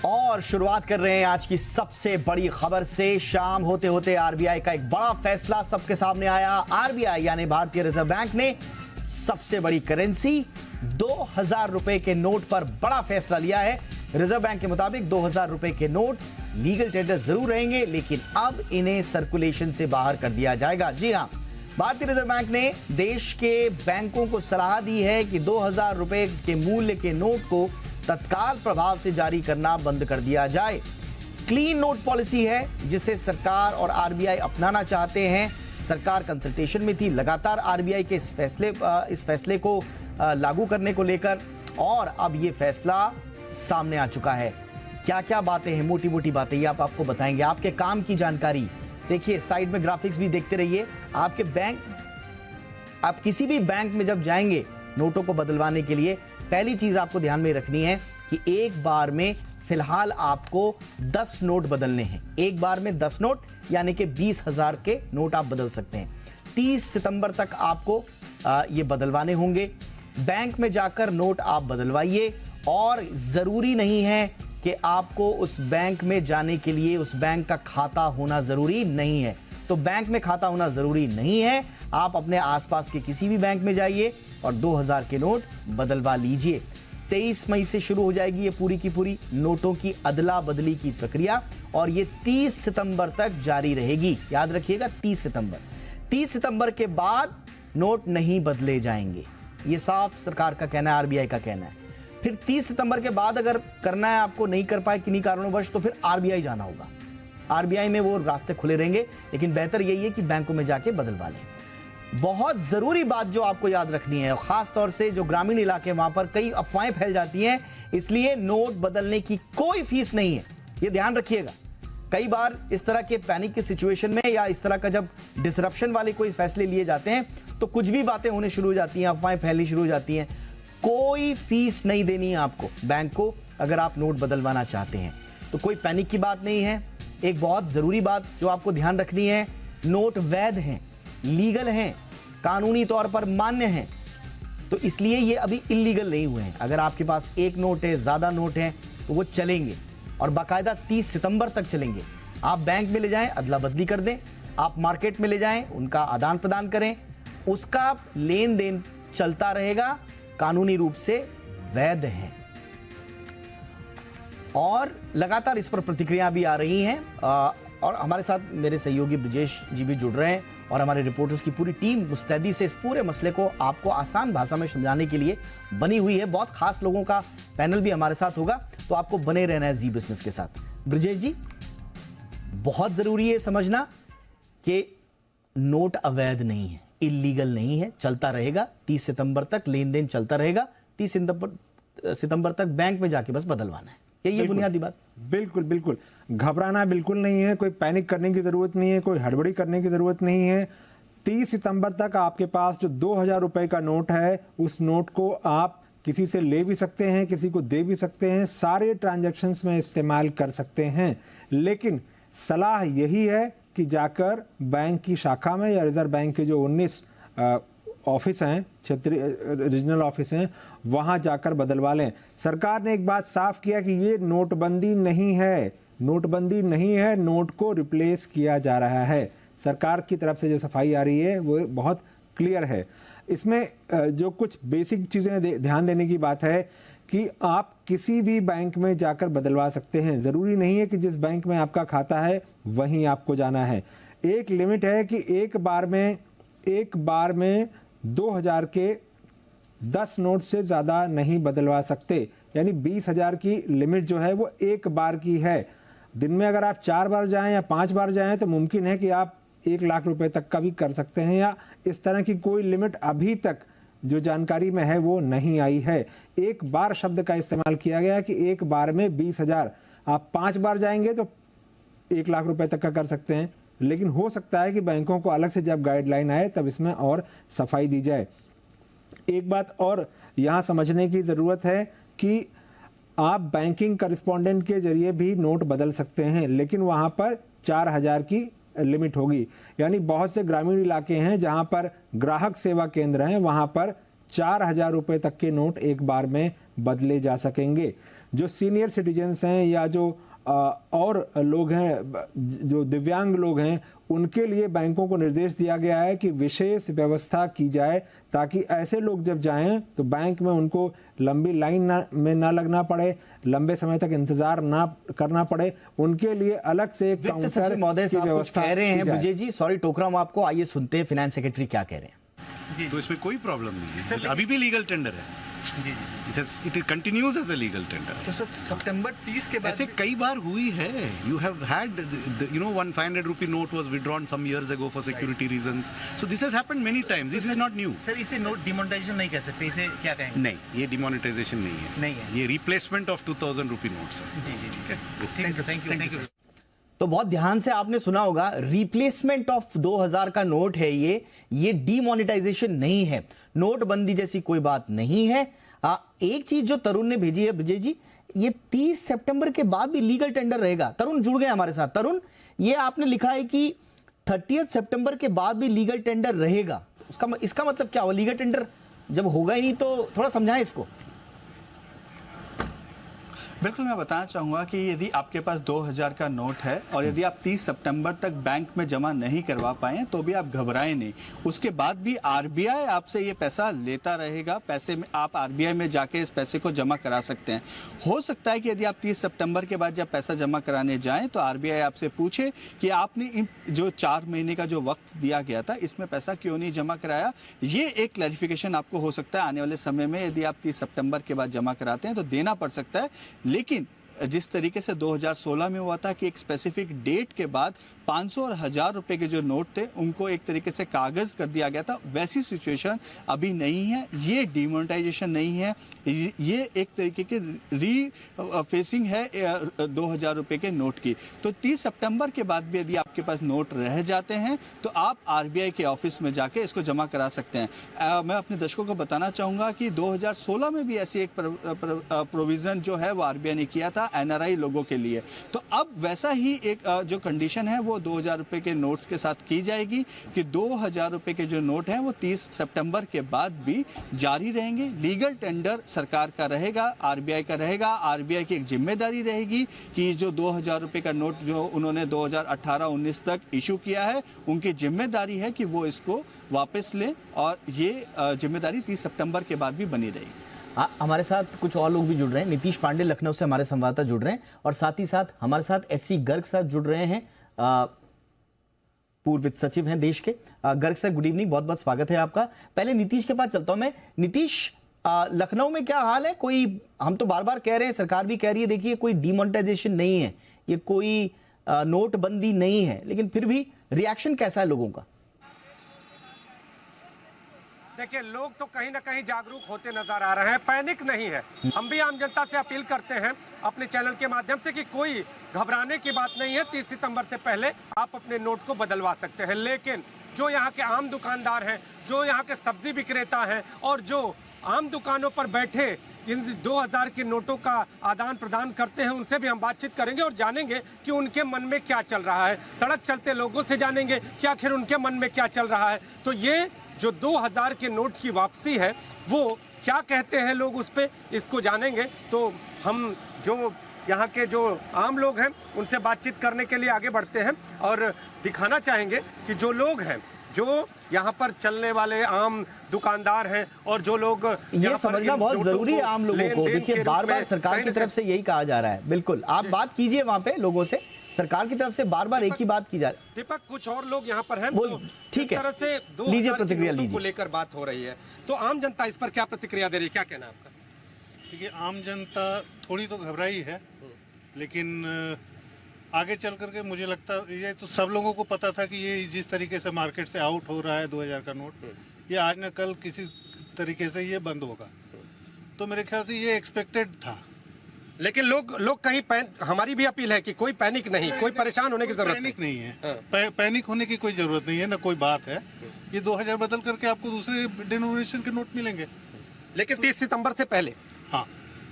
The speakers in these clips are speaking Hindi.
और शुरुआत कर रहे हैं आज की सबसे बड़ी खबर से। शाम होते होते आरबीआई का एक बड़ा फैसला सबके सामने आया। आरबीआई यानी भारतीय रिजर्व बैंक ने सबसे बड़ी करेंसी 2000 रुपए के नोट पर बड़ा फैसला लिया है। रिजर्व बैंक के मुताबिक 2000 रुपए के नोट लीगल टेंडर जरूर रहेंगे, लेकिन अब इन्हें सर्कुलेशन से बाहर कर दिया जाएगा। जी हां, भारतीय रिजर्व बैंक ने देश के बैंकों को सलाह दी है कि 2000 रुपए के मूल्य के नोट को तत्काल प्रभाव से जारी करना बंद कर दिया जाए। क्लीन नोट पॉलिसी है जिसे सरकार और आरबीआई अपनाना चाहते हैं। सरकार कंसल्टेशन में थी लगातार आरबीआई के इस फैसले को लागू करने को लेकर, और अब ये फैसला सामने आ चुका है। क्या क्या बातें हैं, मोटी मोटी बातें ये आपको बताएंगे। आपके काम की जानकारी देखिए, साइड में ग्राफिक्स भी देखते रहिए। आपके बैंक, आप किसी भी बैंक में जब जाएंगे नोटों को बदलवाने के लिए, पहली चीज आपको ध्यान में रखनी है कि एक बार में फिलहाल आपको 10 नोट बदलने हैं। एक बार में 10 नोट यानी कि 20,000 के नोट आप बदल सकते हैं। 30 सितंबर तक आपको ये बदलवाने होंगे। बैंक में जाकर नोट आप बदलवाइए, और जरूरी नहीं है कि आपको उस बैंक में जाने के लिए उस बैंक का खाता होना जरूरी नहीं है। तो बैंक में खाता होना जरूरी नहीं है, आप अपने आसपास के किसी भी बैंक में जाइए और 2000 के नोट बदलवा लीजिए। 23 मई से शुरू हो जाएगी ये पूरी की पूरी नोटों की अदला बदली की प्रक्रिया, और ये 30 सितंबर तक जारी रहेगी। याद रखिएगा, 30 सितंबर। 30 सितंबर के बाद नोट नहीं बदले जाएंगे, ये साफ सरकार का कहना है, आरबीआई का कहना है। फिर 30 सितंबर के बाद अगर करना है आपको, नहीं कर पाए किन्हीं कारणों तो फिर आरबीआई जाना होगा। आरबीआई में वो रास्ते खुले रहेंगे, लेकिन बेहतर यही है कि बैंकों में जाके बदलवा लें। बहुत जरूरी बात जो आपको याद रखनी है, खास तौर से जो ग्रामीण इलाके, वहां पर कई अफवाहें फैल जाती हैं, इसलिए नोट बदलने की कोई फीस नहीं है, ये ध्यान रखिएगा। कई बार इस तरह के पैनिक की सिचुएशन में या इस तरह का जब डिसरप्शन वाले कोई फैसले लिए जाते हैं तो कुछ भी बातें होने शुरू हो जाती हैं, अफवाहें फैलनी शुरू हो जाती हैं। कोई फीस नहीं देनी है आपको बैंक को अगर आप नोट बदलवाना चाहते हैं, तो कोई पैनिक की बात नहीं है। एक बहुत जरूरी बात जो आपको ध्यान रखनी है, नोट वैध हैं, लीगल हैं, कानूनी तौर पर मान्य हैं, तो इसलिए ये अभी इलीगल नहीं हुए हैं। अगर आपके पास एक नोट है, ज्यादा नोट है, तो वो चलेंगे और बाकायदा 30 सितंबर तक चलेंगे। आप बैंक में ले जाएं, अदला बदली कर दें, आप मार्केट में ले जाएं, उनका आदान प्रदान करें, उसका लेन देन चलता रहेगा, कानूनी रूप से वैध है। और लगातार इस पर प्रतिक्रिया भी आ रही हैं, और हमारे साथ मेरे सहयोगी ब्रजेश जी भी जुड़ रहे हैं, और हमारे रिपोर्टर्स की पूरी टीम मुस्तैदी से इस पूरे मसले को आपको आसान भाषा में समझाने के लिए बनी हुई है। बहुत खास लोगों का पैनल भी हमारे साथ होगा, तो आपको बने रहना है जी बिजनेस के साथ। ब्रजेश जी, बहुत जरूरी है समझना कि नोट अवैध नहीं है, इलीगल नहीं है, चलता रहेगा। 30 सितंबर तक लेन देन चलता रहेगा। 30 सितंबर तक बैंक में जाके बस बदलवाना है, ये बुनियादी बात। बिल्कुल बिल्कुल, घबराना बिल्कुल नहीं है, कोई पैनिक करने की जरूरत नहीं है, कोई हड़बड़ी करने की जरूरत नहीं है। 30 सितंबर तक आपके पास जो 2000 रुपए का नोट है, उस नोट को आप किसी से ले भी सकते हैं, किसी को दे भी सकते हैं, सारे ट्रांजैक्शंस में इस्तेमाल कर सकते हैं। लेकिन सलाह यही है कि जाकर बैंक की शाखा में या रिजर्व बैंक के जो 19 ऑफिस हैं, क्षेत्रीय रीजनल ऑफिस हैं, वहां जाकर बदलवा लें। सरकार ने एक बात साफ किया कि ये नोटबंदी नहीं है, नोटबंदी नहीं है, नोट को रिप्लेस किया जा रहा है। सरकार की तरफ से जो सफाई आ रही है वो बहुत क्लियर है। इसमें जो कुछ बेसिक चीजें ध्यान देने की बात है कि आप किसी भी बैंक में जाकर बदलवा सकते हैं। जरूरी नहीं है कि जिस बैंक में आपका खाता है वहीं आपको जाना है। एक लिमिट है कि एक बार में 2000 के 10 नोट से ज्यादा नहीं बदलवा सकते, यानी 20,000 की लिमिट जो है वो एक बार की है। दिन में अगर आप 4 बार जाएं या 5 बार जाएं तो मुमकिन है कि आप 1 लाख रुपए तक का भी कर सकते हैं, या इस तरह की कोई लिमिट अभी तक जो जानकारी में है वो नहीं आई है। एक बार शब्द का इस्तेमाल किया गया कि एक बार में 20,000, आप 5 बार जाएंगे तो 1 लाख रुपए तक का कर सकते हैं। लेकिन हो सकता है कि बैंकों को अलग से जब गाइडलाइन आए तब इसमें और सफाई दी जाए। एक बात और यहां समझने की जरूरत है कि आप बैंकिंग करेस्पॉन्डेंट के जरिए भी नोट बदल सकते हैं, लेकिन वहां पर 4000 की लिमिट होगी। यानी बहुत से ग्रामीण इलाके हैं जहां पर ग्राहक सेवा केंद्र हैं, वहां पर 4000 रुपए तक के नोट एक बार में बदले जा सकेंगे। जो सीनियर सिटीजन्स हैं या जो और लोग हैं, जो दिव्यांग लोग हैं, उनके लिए बैंकों को निर्देश दिया गया है कि विशेष व्यवस्था की जाए ताकि ऐसे लोग जब जाएं तो बैंक में उनको लंबी लाइन में ना लगना पड़े, लंबे समय तक इंतजार ना करना पड़े, उनके लिए अलग से एक काउंटर महोदय की व्यवस्था कह रहे हैं। विजय जी सॉरी टोक रहा हूं आपको, आइए सुनते हैं फाइनेंस सेक्रेटरी क्या कह रहे हैं। जी, तो इसमें कोई प्रॉब्लम नहीं है, अभी भी लीगल टेंडर है। जी it continues as a legal tender. तो सर सितंबर 30 के बाद ऐसे कई बार हुई है। You have had you know 1 500 rupee note was withdrawn some years ago for security reasons, so this has happened many times. This is not new. Sir इसे नोट डिमोनेटाइजेशन नहीं कह सकते, इसे क्या कहेंगे? नहीं, ये डिमोनेटाइजेशन नहीं है, ये रिप्लेसमेंट ऑफ 2000 rupee notes है। जी ठीक है, थैंक यू। तो बहुत ध्यान से आपने सुना होगा, रिप्लेसमेंट ऑफ 2000 का नोट है ये डीमोनेटाइजेशन नहीं है, नोटबंदी जैसी कोई बात नहीं है। एक चीज जो तरुण ने भेजी है विजय जी, ये 30 सितंबर के बाद भी लीगल टेंडर रहेगा। तरुण जुड़ गए हमारे साथ। तरुण, ये आपने लिखा है कि 30 सितंबर के बाद भी लीगल टेंडर रहेगा, इसका मतलब क्या हुआ? लीगल टेंडर जब होगा ही नहीं तो थोड़ा समझाएं इसको। बिल्कुल, मैं बताना चाहूँगा कि यदि आपके पास 2000 का नोट है और यदि आप 30 सितंबर तक बैंक में जमा नहीं करवा पाए तो भी आप घबराएं नहीं। उसके बाद भी आरबीआई आपसे ये पैसा लेता रहेगा। पैसे में आप आरबीआई में जाके इस पैसे को जमा करा सकते हैं। हो सकता है कि यदि आप 30 सितंबर के बाद जब पैसा जमा कराने जाएं तो आरबीआई आपसे पूछे कि आपने इन जो 4 महीने का जो वक्त दिया गया था इसमें पैसा क्यों नहीं जमा कराया। ये एक क्लैरिफिकेशन आपको हो सकता है आने वाले समय में, यदि आप 30 सितंबर के बाद जमा कराते हैं तो देना पड़ सकता है। लेकिन जिस तरीके से 2016 में हुआ था कि एक स्पेसिफिक डेट के बाद 500 और 1000 रुपए के जो नोट थे उनको एक तरीके से कागज कर दिया गया था, वैसी सिचुएशन अभी नहीं है। ये डिमोनेटाइजेशन नहीं है, ये एक तरीके की रीफेसिंग है 2000 रुपए के नोट की। तो 30 सितंबर के बाद भी यदि आपके पास नोट रह जाते हैं तो आप आरबीआई के ऑफिस में जाके इसको जमा करा सकते हैं। मैं अपने दर्शकों को बताना चाहूँगा कि 2016 में भी ऐसी एक प्रोविज़न जो है वो आरबीआई ने किया था एनआरआई लोगों के लिए। तो अब वैसा ही एक जो कंडीशन है वो 2000 रुपए के नोट्स के साथ की जाएगी कि 2000 रुपए के जो नोट हैं वो 30 सितंबर के बाद भी जारी रहेंगे। लीगल टेंडर सरकार का रहेगा, आरबीआई का रहेगा। आरबीआई की एक जिम्मेदारी रहेगी कि जो 2000 रुपए का नोट जो उन्होंने 2018-19 तक इशू किया है, उनकी जिम्मेदारी है कि वो इसको वापस लें और ये जिम्मेदारी 30 सितंबर के बाद भी बनी रहेगी। हमारे साथ कुछ और लोग भी जुड़ रहे हैं। नीतीश पांडे लखनऊ से हमारे संवाददाता जुड़ रहे हैं और साथ ही साथ हमारे साथ एससी गर्ग साहब जुड़ रहे हैं, पूर्व वित्त सचिव हैं देश के। गर्ग सर गुड इवनिंग, बहुत बहुत स्वागत है आपका। पहले नीतीश के पास चलता हूं मैं। नीतीश, लखनऊ में क्या हाल है? कोई, हम तो बार बार कह रहे हैं, सरकार भी कह रही है, देखिए कोई डिमोनेटाइजेशन नहीं है, ये कोई नोटबंदी नहीं है, लेकिन फिर भी रिएक्शन कैसा है लोगों का? देखिए, लोग तो कहीं ना कहीं जागरूक होते नजर आ रहे हैं, पैनिक नहीं है। हम भी आम जनता से अपील करते हैं अपने चैनल के माध्यम से कि कोई घबराने की बात नहीं है। 30 सितंबर से पहले आप अपने नोट को बदलवा सकते हैं। लेकिन जो यहाँ के आम दुकानदार हैं, जो यहाँ के सब्जी विक्रेता हैं और जो आम दुकानों पर बैठे जिन 2000 के नोटों का आदान प्रदान करते हैं, उनसे भी हम बातचीत करेंगे और जानेंगे कि उनके मन में क्या चल रहा है। सड़क चलते लोगों से जानेंगे कि आखिर उनके मन में क्या चल रहा है। तो ये जो 2000 के नोट की वापसी है वो क्या कहते हैं लोग उस पे, इसको जानेंगे। तो हम जो यहाँ के जो आम लोग हैं उनसे बातचीत करने के लिए आगे बढ़ते हैं और दिखाना चाहेंगे कि जो लोग हैं, जो यहाँ पर चलने वाले आम दुकानदार हैं और जो लोग ये समझना बहुत जरूरी है आम लोगों को। देखिए बार बार सरकार की तरफ से यही कहा जा रहा है। बिल्कुल आप बात कीजिए वहां पे लोगों से, सरकार की तरफ से बार बार एक ही बात की जा रही है। दीपक, कुछ और लोग यहाँ पर हैं, ठीक है, तरह से लीजिए प्रतिक्रिया लीजिए को लेकर बात हो रही है, तो आम जनता इस पर क्या प्रतिक्रिया दे रही है, क्या कहना है आपका? देखिए, आम जनता थोड़ी तो घबराई है, लेकिन आगे चल करके मुझे लगता है, ये तो सब लोगों को पता था कि ये जिस तरीके से मार्केट से आउट हो रहा है 2000 का नोट, ये आज न कल किसी तरीके से ये बंद होगा। तो मेरे ख्याल से ये एक्सपेक्टेड था। लेकिन लोग कहीं हमारी भी अपील है कि कोई पैनिक नहीं, कोई परेशान होने की जरूरत पैनिक नहीं है। पैनिक होने की कोई जरूरत नहीं है, ना कोई बात है। ये 2000 बदल करके आपको दूसरे डिनोमिनेशन के नोट मिलेंगे, लेकिन 30 सितंबर से पहले। हाँ,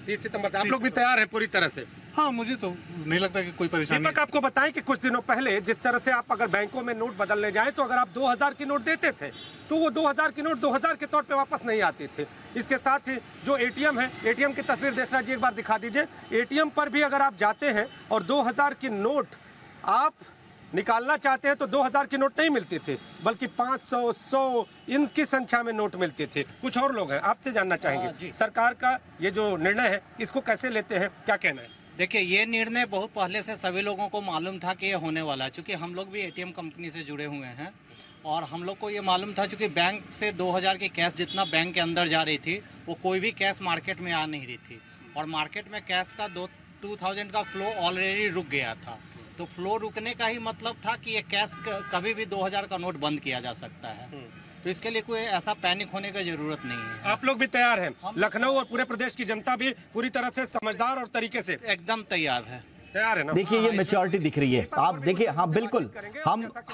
30 सितंबर से आप लोग भी तैयार हैं पूरी तरह से? हाँ, मुझे तो नहीं लगता कि कोई परेशानी दीपक, आपको बताएं कि कुछ दिनों पहले जिस तरह से आप अगर बैंकों में नोट बदलने जाएं तो अगर आप 2000 की नोट देते थे तो वो 2000 की नोट 2000 के तौर पे वापस नहीं आती थी। इसके साथ ही जो एटीएम है, एटीएम की तस्वीर देसराज जी एक बार दिखा दीजिए। एटीएम पर भी अगर आप जाते हैं और 2000 की नोट आप निकालना चाहते हैं तो 2000 की नोट नहीं मिलती थी, बल्कि 500, 100 इनकी संख्या में नोट मिलती थी। कुछ और लोग हैं, आपसे जानना चाहेंगे सरकार का ये जो निर्णय है इसको कैसे लेते हैं, क्या कहना है? देखिए, ये निर्णय बहुत पहले से सभी लोगों को मालूम था कि ये होने वाला है, क्योंकि हम लोग भी एटीएम कंपनी से जुड़े हुए हैं और हम लोग को ये मालूम था, क्योंकि बैंक से 2000 की कैश जितना बैंक के अंदर जा रही थी वो कोई भी कैश मार्केट में आ नहीं रही थी और मार्केट में कैश का 2000 का फ्लो ऑलरेडी रुक गया था। तो फ्लो रुकने का ही मतलब था कि ये कैश कभी भी 2000 का नोट बंद किया जा सकता है, तो इसके लिए कोई ऐसा पैनिक होने की जरूरत नहीं है। आप लोग भी तैयार हैं? लखनऊ और पूरे प्रदेश की जनता भी पूरी तरह से समझदार और तरीके से एकदम तैयार है। तैयार है ना? देखिए, ये मैच्योरिटी दिख रही है। आप देखिए, हाँ बिल्कुल,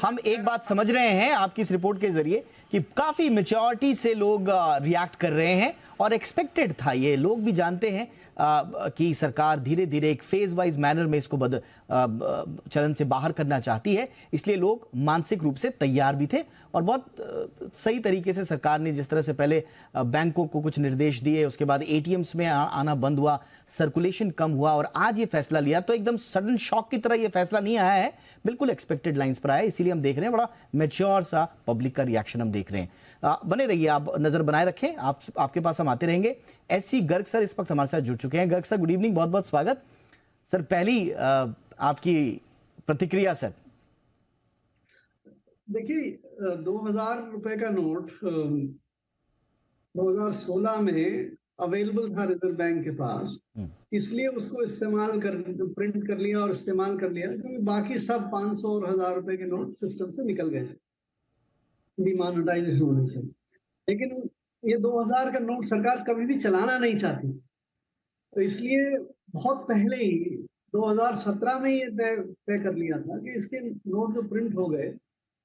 हम एक बात समझ रहे हैं आपकी इस रिपोर्ट के जरिए कि काफी मैच्योरिटी से लोग रिएक्ट कर रहे हैं और एक्सपेक्टेड था। ये लोग भी जानते हैं कि सरकार धीरे धीरे एक फेज वाइज मैनर में इसको चलन से बाहर करना चाहती है, इसलिए लोग मानसिक रूप से तैयार भी थे और बहुत सही तरीके से सरकार ने जिस तरह से पहले बैंकों को कुछ निर्देश दिए, उसके बाद एटीएम्स में आना बंद हुआ, सर्कुलेशन कम हुआ और आज ये फैसला लिया, तो एकदम सडन शॉक की तरह ये फैसला नहीं आया है, बिल्कुल एक्सपेक्टेड लाइंस पर आया। इसीलिए हम देख रहे हैं बड़ा मैच्योर सा पब्लिक का रिएक्शन हम देख रहे हैं। बने रहिए, आप नजर बनाए रखें, आपके पास हम आते रहेंगे। एससी गर्ग सर इस वक्त हमारे साथ जुड़ चुके हैं। गर्ग सर, गुड इवनिंग, बहुत बहुत स्वागत। सर, पहली आपकी प्रतिक्रिया सर। देखिए, 2000 रुपए का नोट 2016 में अवेलेबल था रिजर्व बैंक के पास, इसलिए उसको प्रिंट कर लिया और इस्तेमाल कर लिया, क्योंकि बाकी सब 500 और 1000 रुपए के नोट सिस्टम से निकल गए डिमोनेटाइजेशन होने से। लेकिन ये 2000 का नोट सरकार कभी भी चलाना नहीं चाहती, तो इसलिए बहुत पहले ही 2017 में ये तय कर लिया था कि इसके नोट जो प्रिंट हो गए,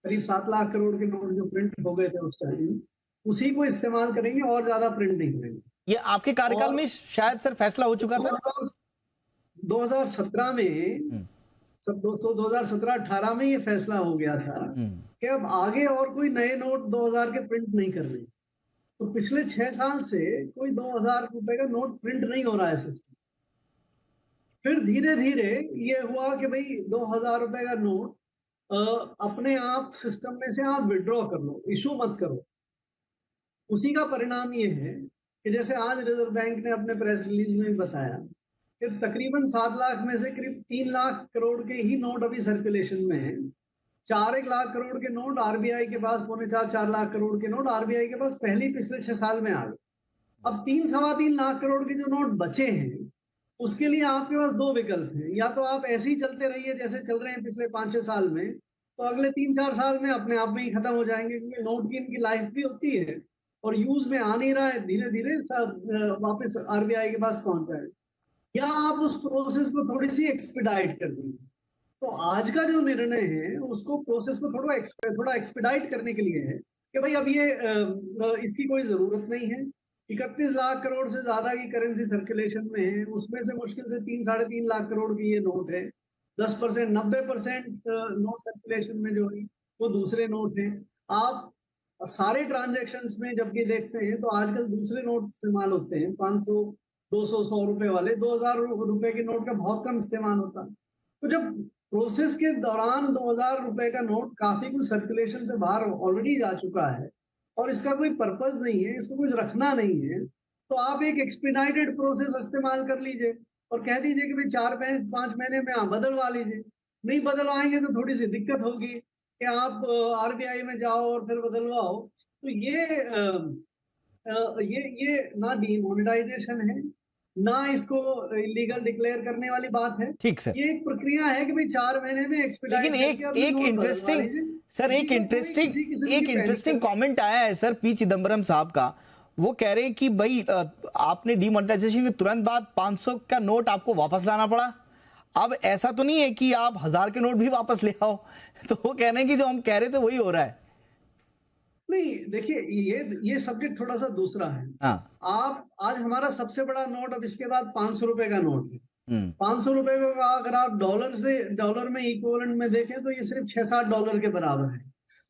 करीब 7 लाख करोड़ के नोट जो प्रिंट हो गए थे उस टाइम, उसी को इस्तेमाल करेंगे और ज्यादा प्रिंट नहीं करेंगे। ये आपके कार्यकाल में शायद सर फैसला हो चुका था 2017 में। सब दोस्तों, 2017-18 में ये फैसला हो गया था कि अब आगे और कोई नए नोट 2000 के प्रिंट नहीं करने। तो पिछले 6 साल से कोई 2000 रुपए का नोट प्रिंट नहीं हो रहा है सिस्टम। फिर धीरे धीरे ये हुआ कि भाई 2000 रुपए का नोट अपने आप सिस्टम में से आप विड्रॉ कर लो, इशू मत करो। उसी का परिणाम ये है कि जैसे आज रिजर्व बैंक ने अपने प्रेस रिलीज में बताया कि तकरीबन 7 लाख में से करीब 3 लाख करोड़ के ही नोट अभी सर्कुलेशन में है। 4-1 लाख करोड़ के नोट आरबीआई के पास, 4.25-4 लाख करोड़ के नोट आरबीआई के पास पहले ही पिछले 6 साल में आ गए। अब 3-3.25 लाख करोड़ के जो नोट बचे हैं, उसके लिए आपके पास 2 विकल्प हैं। या तो आप ऐसे ही चलते रहिए जैसे चल रहे हैं पिछले 5-6 साल में, तो अगले 3-4 साल में अपने आप में ही खत्म हो जाएंगे, क्योंकि नोट की इनकी लाइफ भी होती है और यूज में आ नहीं रहा है, धीरे धीरे वापस आरबीआई के पास पहुंच जाए। या आप उस प्रोसेस को थोड़ी सी एक्सपीडाइट कर देंगे। तो आज का जो निर्णय है उसको प्रोसेस को थोड़ा एक्सपीडाइट करने के लिए है कि भाई अब ये इसकी कोई जरूरत नहीं है। 31 लाख करोड़ से ज्यादा की करेंसी सर्कुलेशन में है, उसमें से मुश्किल से 3-3.5 लाख करोड़ की ये नोट है। 10%, 90% नोट सर्कुलेशन में जो है वो दूसरे नोट हैं। आप सारे ट्रांजैक्शंस में जबकि देखते हैं तो आजकल दूसरे नोट इस्तेमाल होते हैं, 500, 200, 100 रुपए वाले। 2000 रुपए के नोट का बहुत कम इस्तेमाल होता है। तो जब प्रोसेस के दौरान 2000 रुपए का नोट काफी कुछ सर्कुलेशन से बाहर ऑलरेडी जा चुका है और इसका कोई पर्पस नहीं है, इसको कुछ रखना नहीं है, तो आप एक एक्सपीडाइटेड प्रोसेस इस्तेमाल कर लीजिए और कह दीजिए कि भाई 4-5 महीने में आप बदलवा लीजिए। नहीं बदलवाएंगे तो थोड़ी सी दिक्कत होगी कि आप आरबीआई में जाओ और फिर बदलवाओ। तो ये ना डीमोनेटाइजेशन है, ना इसको इलीगल डिक्लेयर करने वाली बात है। ठीक सर, ये एक प्रक्रिया है कि भाई 4 महीने में एक्सपीडाइट। लेकिन एक इंटरेस्टिंग कमेंट आया है सर पी चिदम्बरम साहब का। वो कह रहे हैं कि भाई आपने डीमोनेटाइजेशन के तुरंत बाद 500 का नोट आपको वापस लाना पड़ा। अब ऐसा तो नहीं है कि आप 1000 के नोट भी वापस ले आओ। तो वो कह रहे हैं कि जो हम कह रहे थे वही हो रहा है। नहीं, देखिए, ये सब्जेक्ट थोड़ा सा दूसरा है। हाँ, आप आज हमारा सबसे बड़ा नोट अब इसके बाद 500 रुपए का नोट है। 500 रुपए का अगर आप डॉलर में इक्विवेलेंट में देखें तो ये सिर्फ 6-7 डॉलर के बराबर है।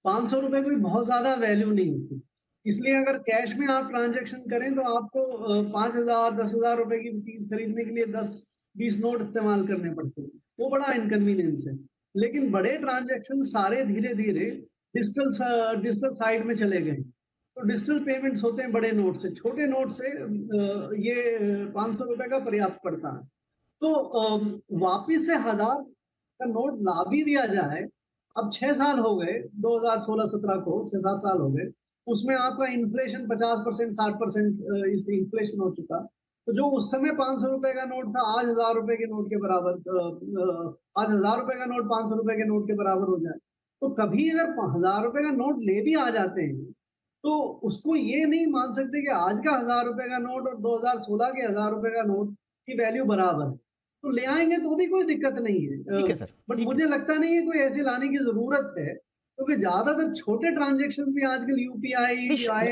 500 रुपए कोई बहुत ज्यादा वैल्यू नहीं होती। इसलिए अगर कैश में आप ट्रांजैक्शन करें तो आपको 5,000-10,000 रुपए की चीज खरीदने के लिए 10-20 नोट इस्तेमाल करने पड़ते हैं, वो बड़ा इनकन्वीनियंस है। लेकिन बड़े ट्रांजैक्शन सारे धीरे धीरे डिजिटल साइड में चले गए, तो डिजिटल पेमेंट्स होते हैं बड़े नोट से। छोटे नोट से ये 500 रुपए का पर्याप्त पड़ता है। तो वापिस से 1000 का नोट ला भी दिया जाए, अब 6 साल हो गए, 2016-17 को 6-7 साल हो गए, उसमें आपका इन्फ्लेशन 50%, 60% इस इन्फ्लेशन हो चुका। तो जो उस समय 500 रुपए का नोट था, आज 1000 रुपए के नोट के बराबर, आज 1000 रुपए का नोट 500 रुपए के नोट के बराबर हो जाए, तो कभी अगर 1000 रुपए का नोट ले भी आ जाते हैं तो उसको ये नहीं मान सकते कि आज का 1000 रुपए का नोट और 2016 के 1000 रुपए का नोट की वैल्यू बराबर है। तो ले आएंगे तो भी कोई दिक्कत नहीं है। ठीक है सर, बट मुझे लगता नहीं है कोई ऐसे लाने की जरूरत है, क्योंकि ज्यादातर छोटे ट्रांजैक्शन भी आजकल यूपीआई,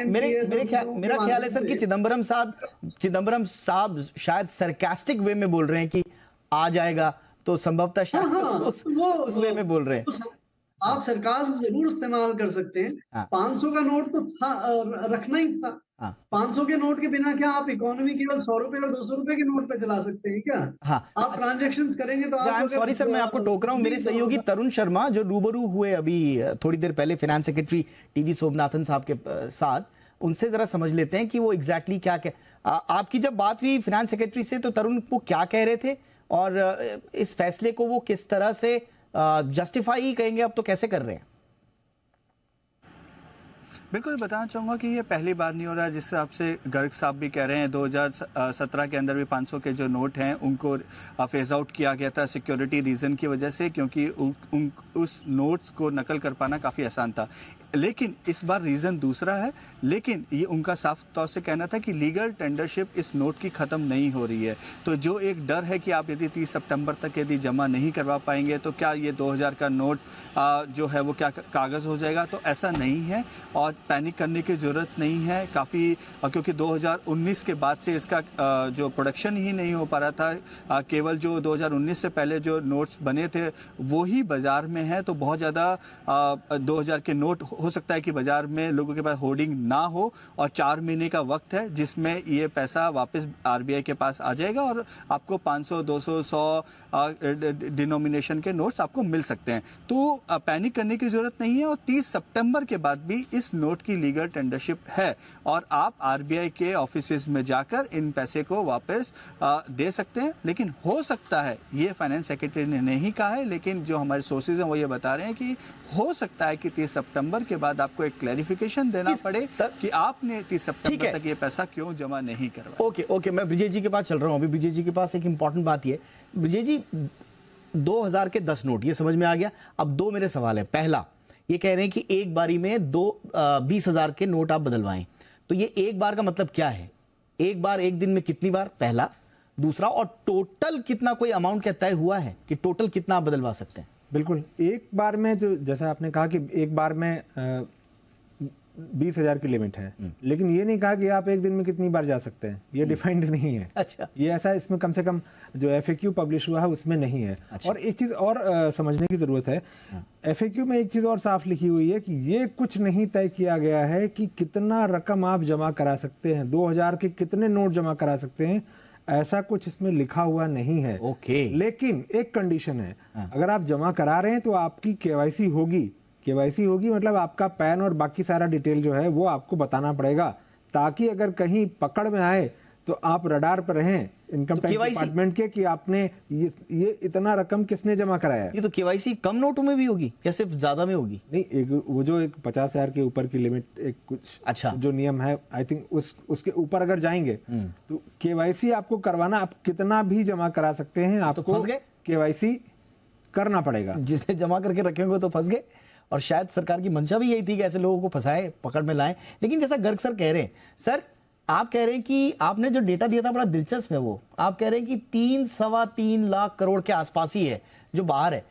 मेरा ख्याल है सर कि चिदम्बरम साहब शायद सरकास्टिक वे में बोल रहे हैं कि आ जाएगा, तो संभवतः शायद उस वे में बोल रहे हैं। आप सरकास्म जरूर इस्तेमाल कर सकते हैं। 500 का नोट तो था, रखना ही था। 500 के नोट के बिना क्या आप इकोनॉमी केवल 100 रुपए और 200 रुपए के नोट पे चला सकते हैं क्या? आप ट्रांजैक्शंस करेंगे तो आप सॉरी सर, मैं आपको टोक रहा हूं। मेरे सहयोगी तरुण शर्मा जो रूबरू हुए अभी थोड़ी देर पहले फाइनेंस सेक्रेटरी टीवी सोमनाथन साहब के साथ, उनसे जरा समझ लेते हैं कि वो एग्जैक्टली क्या आपकी जब बात हुई फाइनेंस सेक्रेटरी से तो तरुण वो क्या कह रहे थे और इस फैसले को वो किस तरह से जस्टिफाई ही कहेंगे, अब तो कैसे कर रहे हैं? बिल्कुल बताना चाहूँगा कि ये पहली बार नहीं हो रहा है। जिस हिसाब से गर्ग साहब भी कह रहे हैं, 2017 के अंदर भी 500 के जो नोट हैं उनको फेज आउट किया गया था सिक्योरिटी रीज़न की वजह से, क्योंकि उस नोट्स को नकल कर पाना काफ़ी आसान था। लेकिन इस बार रीज़न दूसरा है। लेकिन ये उनका साफ तौर से कहना था कि लीगल टेंडरशिप इस नोट की ख़त्म नहीं हो रही है। तो जो एक डर है कि आप यदि 30 सितंबर तक यदि जमा नहीं करवा पाएंगे तो क्या ये 2000 का नोट जो है वो क्या कागज़ हो जाएगा, तो ऐसा नहीं है और पैनिक करने की ज़रूरत नहीं है। काफ़ी क्योंकि 2019 के बाद से इसका जो प्रोडक्शन ही नहीं हो पा रहा था, केवल जो 2019 से पहले जो नोट्स बने थे वो ही बाज़ार में हैं। तो बहुत ज़्यादा 2000 के नोट हो सकता है कि बाजार में लोगों के पास होर्डिंग ना हो और 4 महीने का वक्त है जिसमें ये पैसा वापस आरबीआई के पास आ जाएगा और आपको 500, 200, 100 डिनोमिनेशन के नोट्स आपको मिल सकते हैं। तो पैनिक करने की जरूरत नहीं है और 30 सितंबर के बाद भी इस नोट की लीगल टेंडरशिप है और आप आरबीआई के ऑफिसेज में जाकर इन पैसे को वापस दे सकते हैं। लेकिन हो सकता है, ये फाइनेंस सेक्रेटरी ने नहीं कहा है, लेकिन जो हमारे सोर्सेज हैं वो ये बता रहे हैं कि हो सकता है कि 30 सितंबर के बाद आपको एक क्लैरिफिकेशन देना पड़े कि आपने 30 सितंबर तक ये पैसा क्यों जमा नहीं करवाया। ओके, मैं ब्रिजेश जी के पास चल रहा हूं। अभी ब्रिजेश जी के पास एक इंपॉर्टेंट बात ये, ब्रिजेश जी 2000 के 10 नोट ये समझ में आ गया। अब दो मेरे सवाल है। पहला, ये कह रहे हैं कि एक बारी में 20,000 के नोट आप बदलवाएं, तो ये एक बार का मतलब क्या है? एक बार एक दिन में कितनी बार? पहला। दूसरा, और टोटल कितना कोई अमाउंट क्या तय हुआ है कि टोटल कितना आप बदलवा सकते हैं? बिल्कुल, एक बार में जो जैसा आपने कहा कि एक बार में 20,000 की लिमिट है, लेकिन ये नहीं कहा कि आप एक दिन में कितनी बार जा सकते हैं, ये डिफाइंड नहीं है। अच्छा, ये ऐसा इसमें कम से कम जो FAQ पब्लिश हुआ है उसमें नहीं है। अच्छा। और एक चीज़ और समझने की ज़रूरत है, FAQ में एक चीज़ और साफ लिखी हुई है कि ये कुछ नहीं तय किया गया है कि कितना रकम आप जमा करा सकते हैं, 2000 के कितने नोट जमा करा सकते हैं, ऐसा कुछ इसमें लिखा हुआ नहीं है। ओके। लेकिन एक कंडीशन है, अगर आप जमा करा रहे हैं तो आपकी केवाईसी होगी, मतलब आपका पैन और बाकी सारा डिटेल जो है वो आपको बताना पड़ेगा, ताकि अगर कहीं पकड़ में आए तो आप रडार पर रहें इनकम टैक्स डिपार्टमेंट के कि आपने ये इतना रकम किसने जमा कराया है। ये तो केवाईसी कम नोटों में भी होगी या सिर्फ ज्यादा में होगी? नहीं, वो जो एक 50,000 के ऊपर की लिमिट एक कुछ अच्छा जो नियम है, आई थिंक उसके ऊपर अगर जाएंगे तो केवाईसी आपको करवाना, आप कितना भी जमा करा सकते हैं, आपको फंस गए, केवाईसी करना पड़ेगा। जिसने जमा करके रखे होंगे तो फंस गए। और शायद सरकार की मंशा भी यही थी कि ऐसे लोगों को फंसाए, पकड़ में लाएं। लेकिन जैसा गर्ग सर कह रहे हैं, सर आप कह रहे हैं कि आपने जो डेटा दिया था बड़ा दिलचस्प है, वो आप कह रहे हैं कि 3-3.25 लाख करोड़ के आसपास ही है जो बाहर है।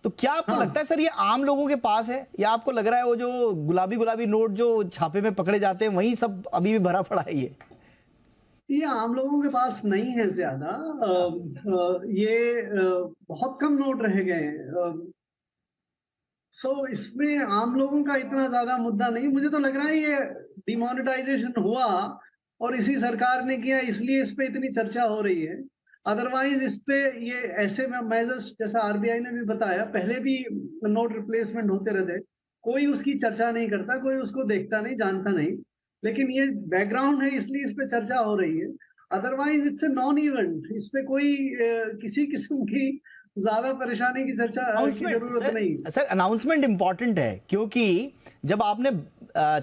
तो क्या आपको लगता है सर ये आम लोगों के पास है, या आपको लग रहा है वो जो गुलाबी नोट जो छापे में पकड़े जाते हैं वही सब अभी भी भरा पड़ा है? ये ये आम लोगों के पास नहीं है ज्यादा। ये बहुत कम नोट रह गए हैं। सो इसमें आम लोगों का इतना ज्यादा मुद्दा नहीं। मुझे तो लग रहा है ये डिमोनेटाइजेशन हुआ और इसी सरकार ने किया, इसलिए इस पे इतनी चर्चा हो रही है। अदरवाइज इस पे ये ऐसे मेजर्स जैसा आरबीआई ने भी बताया, पहले भी नोट रिप्लेसमेंट होते रहते, कोई उसकी चर्चा नहीं करता, कोई उसको देखता नहीं, जानता नहीं। लेकिन ये बैकग्राउंड है इसलिए इस पे चर्चा हो रही है। Otherwise it's a non event, इस पे कोई किसी किस्म की ज्यादा परेशानी की चर्चा की जरूरत नहीं। सर अनाउंसमेंट इंपॉर्टेंट है, क्योंकि जब आपने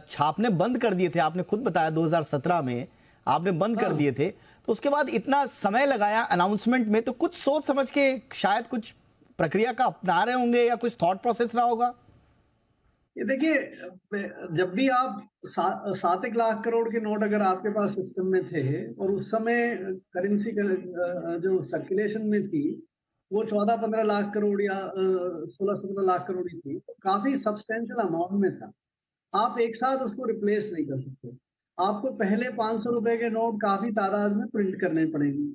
छापने बंद कर दिए थे, आपने खुद बताया 2017 में आपने बंद कर दिए थे, तो उसके बाद इतना समय लगाया अनाउंसमेंट में, तो कुछ सोच समझ के शायद कुछ प्रक्रिया का अपना रहे होंगे या कुछ थॉट प्रोसेस रहा होगा। ये देखिए, जब भी आप 7 लाख करोड़ के नोट अगर आपके पास सिस्टम में थे और उस समय करेंसी जो सर्कुलेशन में थी वो 14-15 लाख करोड़ या 16-17 लाख करोड़ ही थी, तो काफी सब्सटेंशियल अमाउंट में था। आप एक साथ उसको रिप्लेस नहीं कर सकते। आपको पहले 500 रुपए के नोट काफी तादाद में प्रिंट करने पड़ेंगे।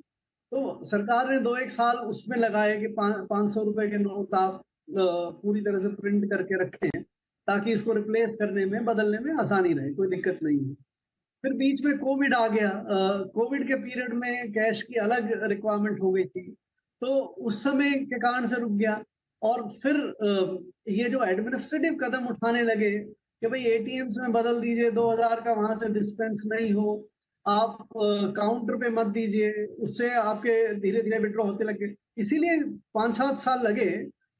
तो सरकार ने 2-1 साल उसमें लगाए कि 500 रुपए के नोट आप पूरी तरह से प्रिंट करके रखें ताकि इसको रिप्लेस करने में, बदलने में आसानी रहे, कोई दिक्कत नहीं है। फिर बीच में कोविड आ गया। कोविड के पीरियड में कैश की अलग रिक्वायरमेंट हो गई थी, तो उस समय के कारण से रुक गया। और फिर ये जो एडमिनिस्ट्रेटिव कदम उठाने लगे कि भाई एटीएम्स में बदल दीजिए, 2000 का वहां से डिस्पेंस नहीं हो, आप काउंटर पे मत दीजिए, उससे आपके धीरे धीरे विड्रॉ होते लगे। इसीलिए 5-7 साल लगे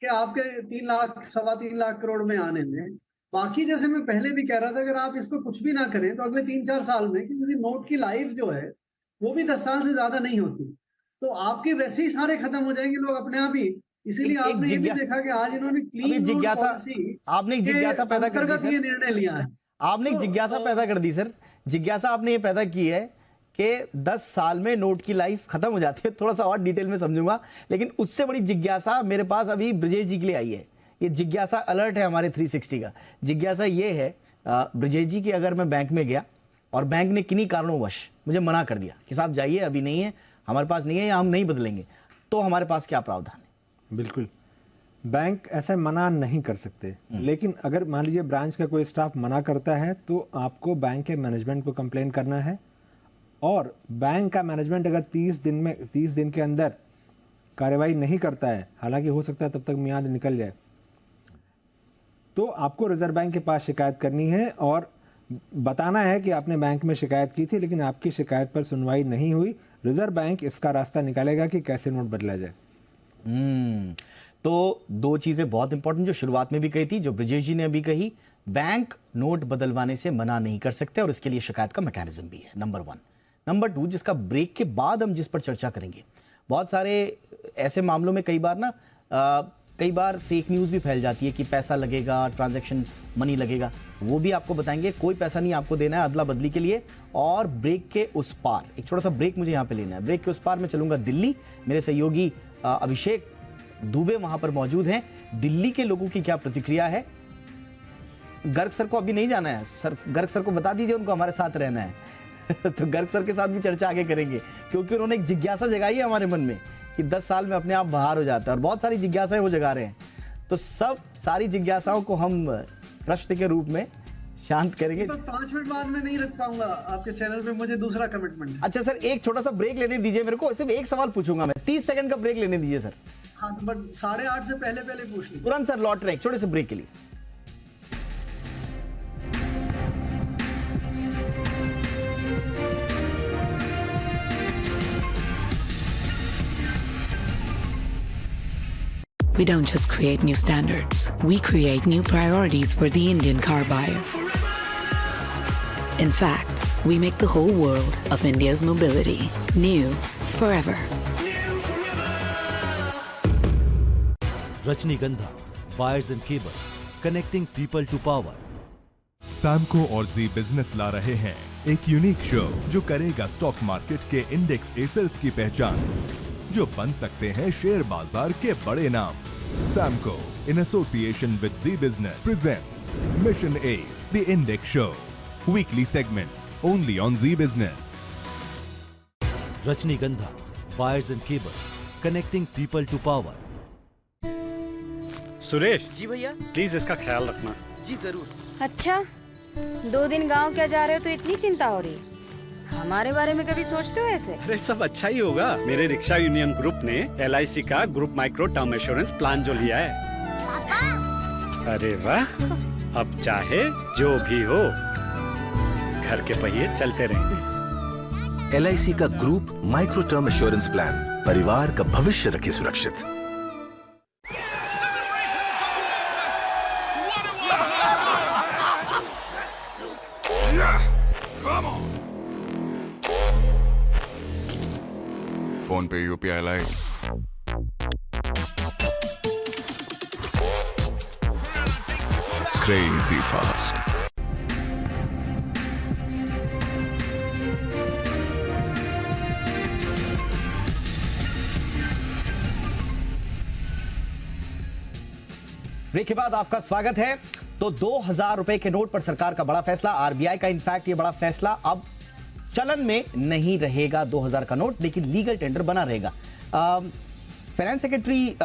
कि आपके 3 लाख 3.25 लाख करोड़ में आने में। बाकी जैसे मैं पहले भी कह रहा था, अगर आप इसको कुछ भी ना करें तो अगले 3-4 साल में किसी नोट की लाइफ जो है वो भी 10 साल से ज्यादा नहीं होती, तो आपके वैसे ही सारे खत्म हो जाएंगे लोग अपने आप ही। इसीलिए आपने ये भी देखा कि आज इन्होंने क्लीन जिज्ञासा, आपने एक जिज्ञासा पैदा कर दी सर, ये निर्णय लिया है। आपने एक जिज्ञासा पैदा कर दी सर, जिज्ञासा आपने ये पैदा की है कि 10 साल में नोट की लाइफ खत्म हो जाती है। थोड़ा सा और डिटेल में समझूंगा, लेकिन उससे बड़ी जिज्ञासा मेरे पास अभी ब्रजेश जी के लिए आई है। ये जिज्ञासा अलर्ट है हमारे 360 का। जिज्ञासा ये है ब्रजेश जी की, अगर मैं बैंक में गया और बैंक ने किन्हीं कारणोंवश मुझे मना कर दिया कि साहब जाइए, अभी नहीं है, हमारे पास नहीं है या हम नहीं बदलेंगे, तो हमारे पास क्या प्रावधान है? बिल्कुल, बैंक ऐसे मना नहीं कर सकते, लेकिन अगर मान लीजिए ब्रांच का कोई स्टाफ मना करता है तो आपको बैंक के मैनेजमेंट को कंप्लेन करना है, और बैंक का मैनेजमेंट अगर 30 दिन के अंदर कार्रवाई नहीं करता है, हालांकि हो सकता है तब तक मियाद निकल जाए, तो आपको रिजर्व बैंक के पास शिकायत करनी है और बताना है कि आपने बैंक में शिकायत की थी लेकिन आपकी शिकायत पर सुनवाई नहीं हुई। रिजर्व बैंक इसका रास्ता निकालेगा कि कैसे नोट बदला जाए। तो 2 चीजें बहुत इंपॉर्टेंट जो शुरुआत में भी कही थी, जो ब्रजेश जी ने अभी कही, बैंक नोट बदलवाने से मना नहीं कर सकते और इसके लिए शिकायत का मैकेनिज्म भी है, नंबर 1। नंबर 2, जिसका ब्रेक के बाद हम जिस पर चर्चा करेंगे, बहुत सारे ऐसे मामलों में कई बार फेक न्यूज़ भी फैल जाती है कि पैसा लगेगा, ट्रांजैक्शन मनी लगेगा, वो भी आपको बताएंगे। कोई पैसा नहीं आपको देना है अदला बदली के लिए। और ब्रेक के उस पार, एक छोटा सा ब्रेक मुझे यहाँ पे लेना है, ब्रेक के उस पार मैं चलूंगा दिल्ली। मेरे सहयोगी अभिषेक दुबे वहां पर मौजूद हैं। दिल्ली के लोगों की क्या प्रतिक्रिया है? गर्ग सर को अभी नहीं जाना है, सर गर्ग सर को बता दीजिए उनको हमारे साथ रहना है तो गर्ग सर के साथ भी चर्चा आगे करेंगे, क्योंकि उन्होंने एक जिज्ञासा जगाई है हमारे मन में कि 10 साल में अपने आप बाहर हो जाता है, और बहुत सारी जिज्ञासाएं वो जगा रहे हैं। तो सारी जिज्ञासाओं को हम प्रश्न के रूप में शांत करेंगे। तो 5 मिनट बाद में नहीं रख पाऊंगा आपके चैनल पे, मुझे दूसरा कमिटमेंट है। अच्छा सर, एक छोटा सा ब्रेक लेने दीजिए मेरे को, सिर्फ एक सवाल पूछूंगा मैं, 30 सेकंड का ब्रेक लेने दीजिए सर। हाँ, बट 8:30 से पहले पूछ लीजिए। तुरंत सर लौट रहे हैं छोटे से ब्रेक के लिए। We don't just create new standards, we create new priorities for the Indian car buyer. In fact, we make the whole world of India's mobility new forever. Rajnigandha wires and cables connecting people to power. Samco और जी बिजनेस ला रहे हैं एक यूनिक शो जो करेगा स्टॉक मार्केट के इंडेक्स एसर्स की पहचान, जो बन सकते हैं शेयर बाजार के बड़े नाम। Samco, in association with Z Business, presents Mission Ace, the Index Show. Weekly segment, only on Z Business. Rajnigandha wires and cables connecting people to power. Suresh ji भैया। प्लीज इसका ख्याल रखना। जी जरूर। अच्छा 2 दिन गांव क्या जा रहे हो तो इतनी चिंता हो रही? हमारे बारे में कभी सोचते हो ऐसे? अरे सब अच्छा ही होगा। मेरे रिक्शा यूनियन ग्रुप ने LIC का group micro term insurance plan जो लिया है। पापा। अरे वाह, अब चाहे जो भी हो घर के पहिए चलते रहेंगे। LIC का group micro term insurance plan, परिवार का भविष्य रखे सुरक्षित। PhonePe UPI lite. Crazy fast. Break के बाद आपका स्वागत है। तो 2000 रुपए के नोट पर सरकार का बड़ा फैसला, आरबीआई का इनफैक्ट ये बड़ा फैसला, अब चलन में नहीं रहेगा 2000 का नोट, लेकिन लीगल टेंडर बना रहेगा। फाइनेंस सेक्रेटरी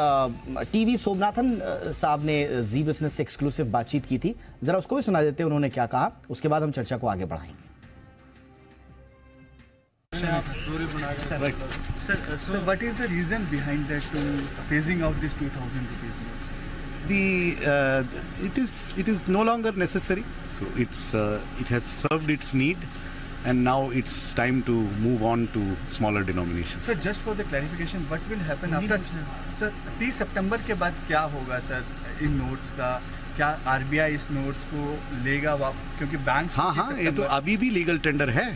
टीवी सोमनाथन साहब ने जी बिजनेस से एक्सक्लूसिव बातचीत की थी, जरा उसको भी सुना देते हैं उन्होंने क्या कहा, उसके बाद हम चर्चा को आगे बढ़ाएंगे। So what is the reason behind that phasing out this 2000 rupees notes? It is no longer necessary. So it has served its need, and now it's time to move on to smaller denominations. Sir, just for the clarification, what will happen after? Sir, 30 सितंबर के बाद क्या होगा सर इन नोट्स का? क्या RBI इस नोट्स को लेगा क्योंकि बैंक? हाँ, ये तो अभी भी लीगल टेंडर है,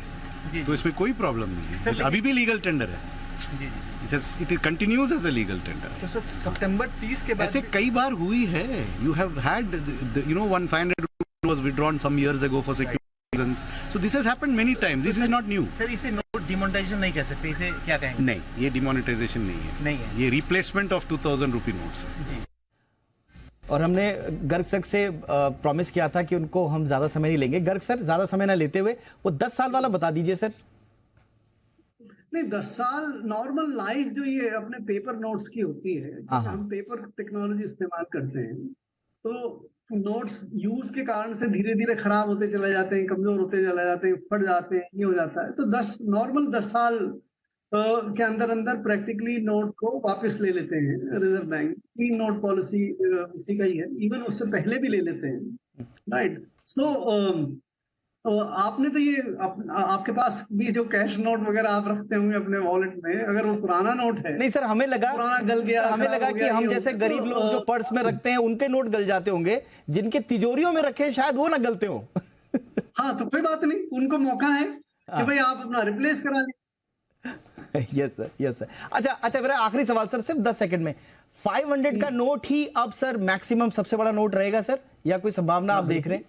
तो इसमें कोई प्रॉब्लम नहीं है। अभी भी लीगल टेंडर है। It continues as a legal tender. तो सर सितंबर 30 के बाद ऐसे कई बार हुई है। You have had, one 500 rupee was withdrawn some years ago for security reasons. So this has happened many times. This is not new. Sir इसे नोट डिमोनेटाइजेशन नहीं कह सकते, इसे क्या कहेंगे? नहीं, ये डिमोनेटाइजेशन नहीं है। ये रिप्लेसमेंट ऑफ 2000 रुपी नोट्स है। जी। और हमने गर्ग सर से प्रॉमिस किया था कि उनको हम ज्यादा समय नहीं लेंगे। गर्ग सर ज्यादा समय ना लेते हुए वो 10 साल वाला बता दीजिए सर। नहीं, 10 साल नॉर्मल लाइफ जो ये अपने पेपर नोट्स की होती है, हम पेपर टेक्नोलॉजी इस्तेमाल करते हैं, तो नोट्स यूज के कारण से धीरे धीरे खराब होते चले जाते हैं, कमजोर होते चले जाते हैं, फट जाते हैं, ये हो जाता है। तो 10 साल के अंदर अंदर प्रैक्टिकली नोट को वापस ले लेते हैं रिजर्व बैंक की। नोट पॉलिसी उसी का ही है, इवन उससे पहले भी ले लेते हैं, राइट। सो आपने तो ये आपके पास भी जो कैश नोट वगैरह आप रखते होंगे अपने वॉलेट में, अगर वो पुराना नोट है। नहीं सर, हमें लगा पुराना गल गया, हमें लगा कि हम जैसे गरीब लोग जो पर्स में रखते हैं उनके नोट गल जाते होंगे, जिनके तिजोरियों में रखे शायद वो ना गलते हो। हाँ, तो कोई बात नहीं, उनको मौका है कि भाई आप अपना रिप्लेस करा लें। Yes sir. अच्छा मेरा आखिरी सवाल सर, सिर्फ 10 सेकंड में, 500 का नोट ही अब सर मैक्सिमम सबसे बड़ा नोट रहेगा सर, या कोई संभावना आप देख रहे हैं?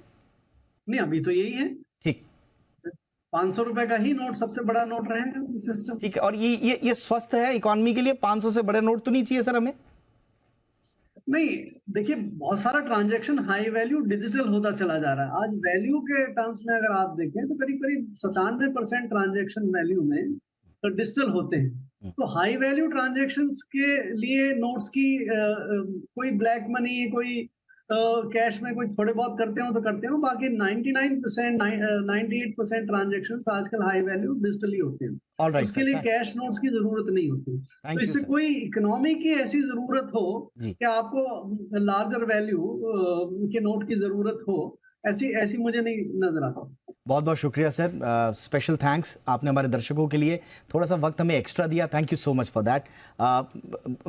नहीं, अभी तो यही है। ठीक, 500 रुपए का ही नोट सबसे बड़ा नोट रहेगा सिस्टम। ठीक है। और ये स्वस्थ है इकोनॉमी के लिए? 500 से बड़े नोट तो नहीं चाहिए सर हमें? नहीं, देखिए बहुत सारा ट्रांजैक्शन हाई वैल्यू डिजिटल होता चला जा रहा है। आज वैल्यू के टर्म्स में अगर आप देखें तो करीब 97% ट्रांजैक्शन वैल्यू में तो डिजिटल होते हैं। तो हाई वैल्यू ट्रांजैक्शंस के लिए नोट्स की कोई ब्लैक मनी, कोई कैश में कोई थोड़े बहुत करते हो तो करते हो, बाकी 98% ट्रांजैक्शंस आजकल हाई वैल्यू डिजिटली होते हैं। उसके लिए कैश नोट्स की जरूरत नहीं होती। तो इससे कोई इकोनॉमी की ऐसी जरूरत हो कि आपको लार्जर वैल्यू के नोट की जरूरत हो, ऐसी मुझे नहीं नजर आता। बहुत बहुत शुक्रिया सर, स्पेशल थैंक्स, आपने हमारे दर्शकों के लिए थोड़ा सा वक्त हमें एक्स्ट्रा दिया, thank you so much for that.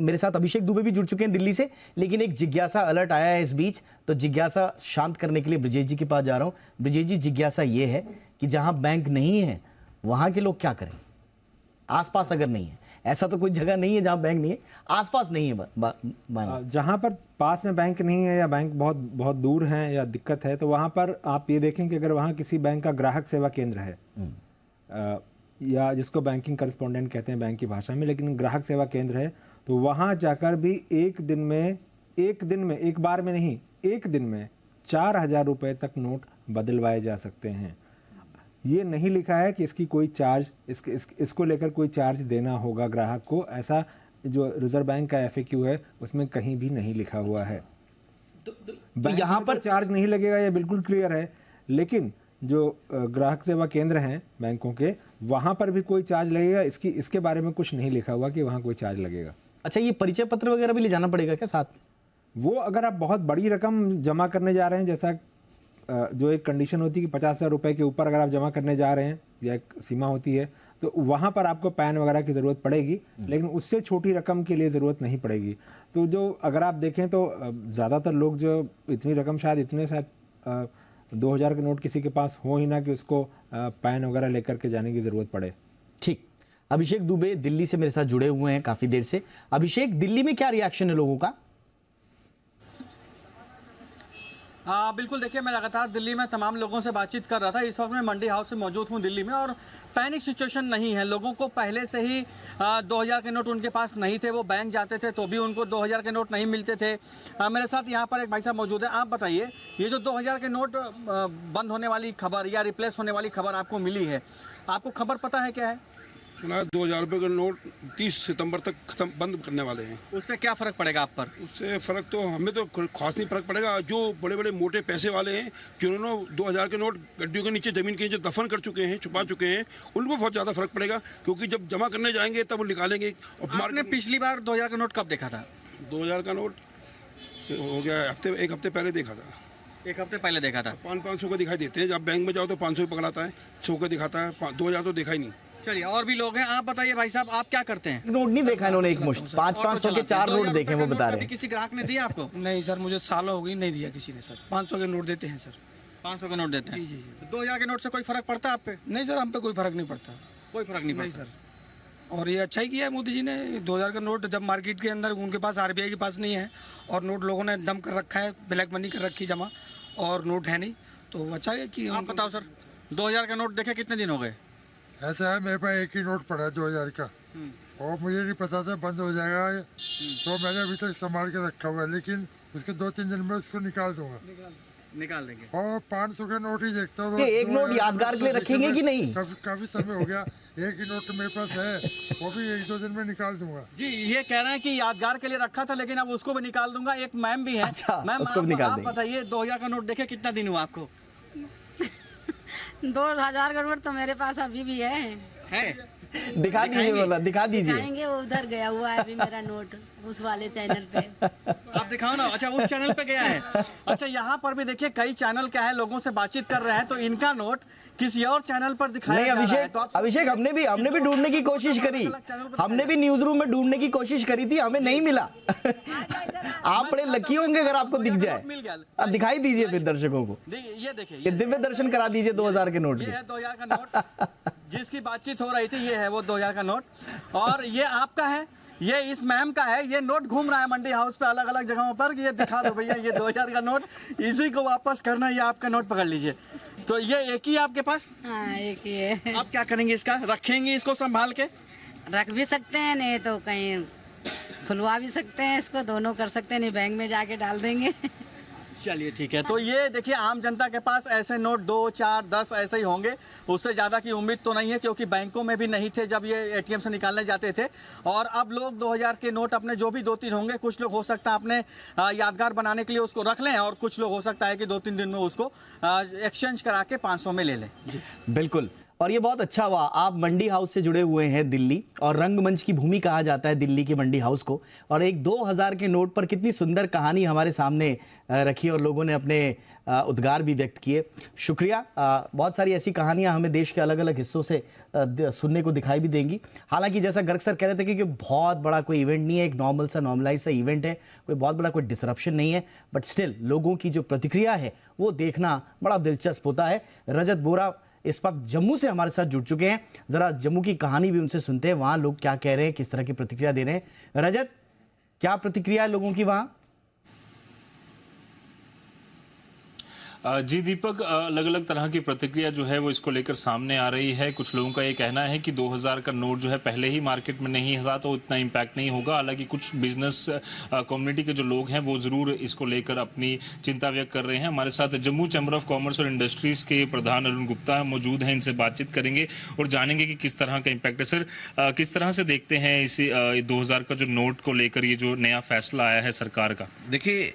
मेरे साथ अभिषेक दुबे भी जुड़ चुके हैं दिल्ली से, लेकिन एक जिज्ञासा अलर्ट आया है इस बीच, तो जिज्ञासा शांत करने के लिए ब्रिजेश जी के पास जा रहा हूँ। ब्रिजेश जी, जिज्ञासा ये है कि जहाँ बैंक नहीं है वहाँ के लोग क्या करें? आसपास अगर नहीं है, ऐसा तो कोई जगह नहीं है जहाँ बैंक नहीं है, आसपास नहीं है, जहाँ पर पास में बैंक नहीं है या बैंक बहुत बहुत दूर है या दिक्कत है, तो वहाँ पर आप ये देखें कि अगर वहाँ किसी बैंक का ग्राहक सेवा केंद्र है, या जिसको बैंकिंग करेस्पॉन्डेंट कहते हैं बैंक की भाषा में, लेकिन ग्राहक सेवा केंद्र है, तो वहाँ जाकर भी एक दिन में एक बार में नहीं, एक दिन में 4000 रुपये तक नोट बदलवाए जा सकते हैं। ये नहीं लिखा है कि इसकी कोई चार्ज इसको लेकर कोई चार्ज देना होगा ग्राहक को। ऐसा जो रिजर्व बैंक का FAQ है उसमें कहीं भी नहीं लिखा हुआ है। बैंक यहाँ पर चार्ज नहीं लगेगा, ये बिल्कुल क्लियर है। लेकिन जो ग्राहक सेवा केंद्र हैं बैंकों के, वहाँ पर भी कोई चार्ज लगेगा, इसके बारे में कुछ नहीं लिखा हुआ कि वहाँ कोई चार्ज लगेगा। अच्छा, ये परिचय पत्र वगैरह भी ले जाना पड़ेगा क्या साथ? वो अगर आप बहुत बड़ी रकम जमा करने जा रहे हैं, जैसा जो एक कंडीशन होती है कि 50,000 रुपए के ऊपर अगर आप जमा करने जा रहे हैं या एक सीमा होती है, तो वहाँ पर आपको पैन वगैरह की ज़रूरत पड़ेगी। लेकिन उससे छोटी रकम के लिए ज़रूरत नहीं पड़ेगी। तो जो अगर आप देखें तो ज़्यादातर लोग जो इतनी रकम शायद 2000 के नोट किसी के पास हो ही ना कि उसको पैन वगैरह लेकर के जाने की ज़रूरत पड़े। ठीक, अभिषेक दुबे दिल्ली से मेरे साथ जुड़े हुए हैं काफ़ी देर से। अभिषेक, दिल्ली में क्या रिएक्शन है लोगों का? हाँ बिल्कुल, देखिए मैं लगातार दिल्ली में तमाम लोगों से बातचीत कर रहा था। इस वक्त मैं मंडी हाउस में मौजूद हूँ दिल्ली में, और पैनिक सिचुएशन नहीं है। लोगों को पहले से ही 2000 के नोट उनके पास नहीं थे, वो बैंक जाते थे तो भी उनको 2000 के नोट नहीं मिलते थे। मेरे साथ यहाँ पर एक भाई साहब मौजूद है। आप बताइए, ये जो 2000 के नोट बंद होने वाली खबर या रिप्लेस होने वाली खबर आपको मिली है, आपको खबर पता है क्या है? सुना 2000 रुपये का नोट 30 सितंबर तक खत्म बंद करने वाले हैं। उससे क्या फ़र्क पड़ेगा आप पर? उससे फ़र्क तो हमें तो खास नहीं फ़र्क पड़ेगा। जो बड़े बड़े मोटे पैसे वाले हैं, जिन्होंने 2000 के नोट गड्डियों के नीचे ज़मीन के नीचे दफन कर चुके हैं, छुपा चुके हैं, उनको बहुत ज़्यादा फ़र्क पड़ेगा, क्योंकि जब जमा करने जाएंगे तब वो निकालेंगे। आपने पिछली बार 2000 का नोट कब देखा था? 2000 का नोट हो गया एक हफ्ते पहले देखा था। एक हफ्ते पहले देखा था। 500 का दिखाई देते हैं। जब बैंक में जाओ तो 500 पकड़ाता है, 100 का दिखाता है, 2000 तो देखा ही नहीं। चलिए, और भी लोग हैं। आप बताइए भाई साहब, आप क्या करते हैं? नोट नहीं देखा इन्होंने, एक मुश्त 500 के 4 नोट देखे, वो बता रहे हैं। किसी ग्राहक ने दिया आपको? नहीं सर, मुझे सालों हो गई नहीं दिया किसी ने सर। 500 के नोट देते हैं सर। 500 के नोट देते हैं? जी जी। 2000 के नोट से कोई फर्क पड़ता है आप पे? नहीं सर, हम पे कोई फर्क नहीं पड़ता। कोई फर्क नहीं पड़ता सर। और ये अच्छा ही किया है मोदी जी ने। 2000 का नोट जब मार्केट के अंदर उनके पास, RBI के पास नहीं है, और नोट लोगों ने डंप कर रखा है, ब्लैक मनी कर रखी जमा, और नोट है नहीं, तो अच्छा है कि। आप बताओ सर, 2000 का नोट देखे कितने दिन हो गए? ऐसा है, मेरे पास एक ही नोट पड़ा है 2000 का, और मुझे नहीं पता था बंद हो जाएगा, तो मैंने अभी तक संभाल के रखा हुआ है। लेकिन उसके 2-3 दिन में उसको निकाल दूंगा। निकाल देंगे। और 500 का नोट ही देखता हूँ। एक नोट यादगार के लिए रखेंगे कि नहीं? काफी समय हो गया, एक ही नोट मेरे पास है, वो भी 1-2 दिन में निकाल दूंगा। जी, ये कह रहे हैं कि यादगार के लिए रखा था, लेकिन अब उसको भी निकाल दूंगा। एक मैम भी है। अच्छा, मैम आप बताइए, 2000 का नोट देखे कितना दिन हुआ आपको? 2000 का नोट तो मेरे पास अभी भी है। दिखा दीजिए, बोला दिखा दीजिए। दिखाएंगे, वो उधर गया हुआ है अभी मेरा नोट, उस वाले चैनल पे। आप दिखाओ ना। अच्छा, उस चैनल पे गया है। अच्छा, यहाँ पर भी देखिए कई चैनल क्या है, लोगों से बातचीत कर रहे हैं, तो इनका नोट किसी और चैनल पर दिखाया नहीं। अभिषेक, हमने भी ढूंढने की कोशिश करी, हमने भी न्यूज रूम में ढूंढने की कोशिश करी थी, हमें नहीं मिला। आप बड़े लकी होंगे अगर आपको दिख जाए। अब दिखाई दीजिए फिर दर्शकों को। ये देखिए, ये दिव्य दर्शन करा दीजिए 2000 के नोट। ये है 2000 का नोट जिसकी बातचीत हो रही थी, ये है वो 2000 का नोट, और ये आपका है, ये इस मैम का है। ये नोट घूम रहा है मंडी हाउस पे अलग अलग जगहों पर। ये दिखा दो भैया, ये 2000 का नोट, इसी को वापस करना, ये आपका नोट पकड़ लीजिए। तो ये एक ही आपके पास? हाँ, एक ही है। आप क्या करेंगे इसका? रखेंगे इसको संभाल के? रख भी सकते हैं, नहीं तो कहीं खुलवा भी सकते हैं इसको, दोनों कर सकते हैं, नहीं बैंक में जाके डाल देंगे। चलिए ठीक है। तो ये देखिए, आम जनता के पास ऐसे नोट 2, 4, 10 ऐसे ही होंगे, उससे ज़्यादा की उम्मीद तो नहीं है, क्योंकि बैंकों में भी नहीं थे जब ये ATM से निकालने जाते थे। और अब लोग 2000 के नोट अपने जो भी 2-3 होंगे, कुछ लोग हो सकता है अपने यादगार बनाने के लिए उसको रख लें, और कुछ लोग हो सकता है कि 2-3 दिन में उसको एक्सचेंज करा के 500 में ले लें। जी बिल्कुल। और ये बहुत अच्छा हुआ, आप मंडी हाउस से जुड़े हुए हैं दिल्ली, और रंगमंच की भूमि कहा जाता है दिल्ली के मंडी हाउस को। और एक 2000 के नोट पर कितनी सुंदर कहानी हमारे सामने रखी, और लोगों ने अपने उद्गार भी व्यक्त किए। शुक्रिया। बहुत सारी ऐसी कहानियां हमें देश के अलग अलग हिस्सों से सुनने को दिखाई भी देंगी। हालांकि जैसा गर्ग सर कह रहे थे कि बहुत बड़ा कोई इवेंट नहीं है, एक नॉर्मलाइज सा इवेंट है, कोई बहुत बड़ा कोई डिसरप्शन नहीं है, बट स्टिल लोगों की जो प्रतिक्रिया है वो देखना बड़ा दिलचस्प होता है। रजत बोरा इस वक्त जम्मू से हमारे साथ जुड़ चुके हैं, जरा जम्मू की कहानी भी उनसे सुनते हैं, वहां लोग क्या कह रहे हैं, किस तरह की प्रतिक्रिया दे रहे हैं। रजत, क्या प्रतिक्रिया है लोगों की वहां? जी दीपक, अलग अलग तरह की प्रतिक्रिया जो है वो इसको लेकर सामने आ रही है। कुछ लोगों का ये कहना है कि 2000 का नोट जो है पहले ही मार्केट में नहीं था तो इतना इम्पैक्ट नहीं होगा। हालांकि कुछ बिजनेस कम्युनिटी के जो लोग हैं वो ज़रूर इसको लेकर अपनी चिंता व्यक्त कर रहे हैं। हमारे साथ जम्मू चैम्बर ऑफ कॉमर्स और इंडस्ट्रीज़ के प्रधान अरुण गुप्ता मौजूद हैं, इनसे बातचीत करेंगे और जानेंगे कि किस तरह का इम्पैक्ट है। सर, किस तरह से देखते हैं इस 2000 का जो नोट को लेकर ये जो नया फैसला आया है सरकार का? देखिए,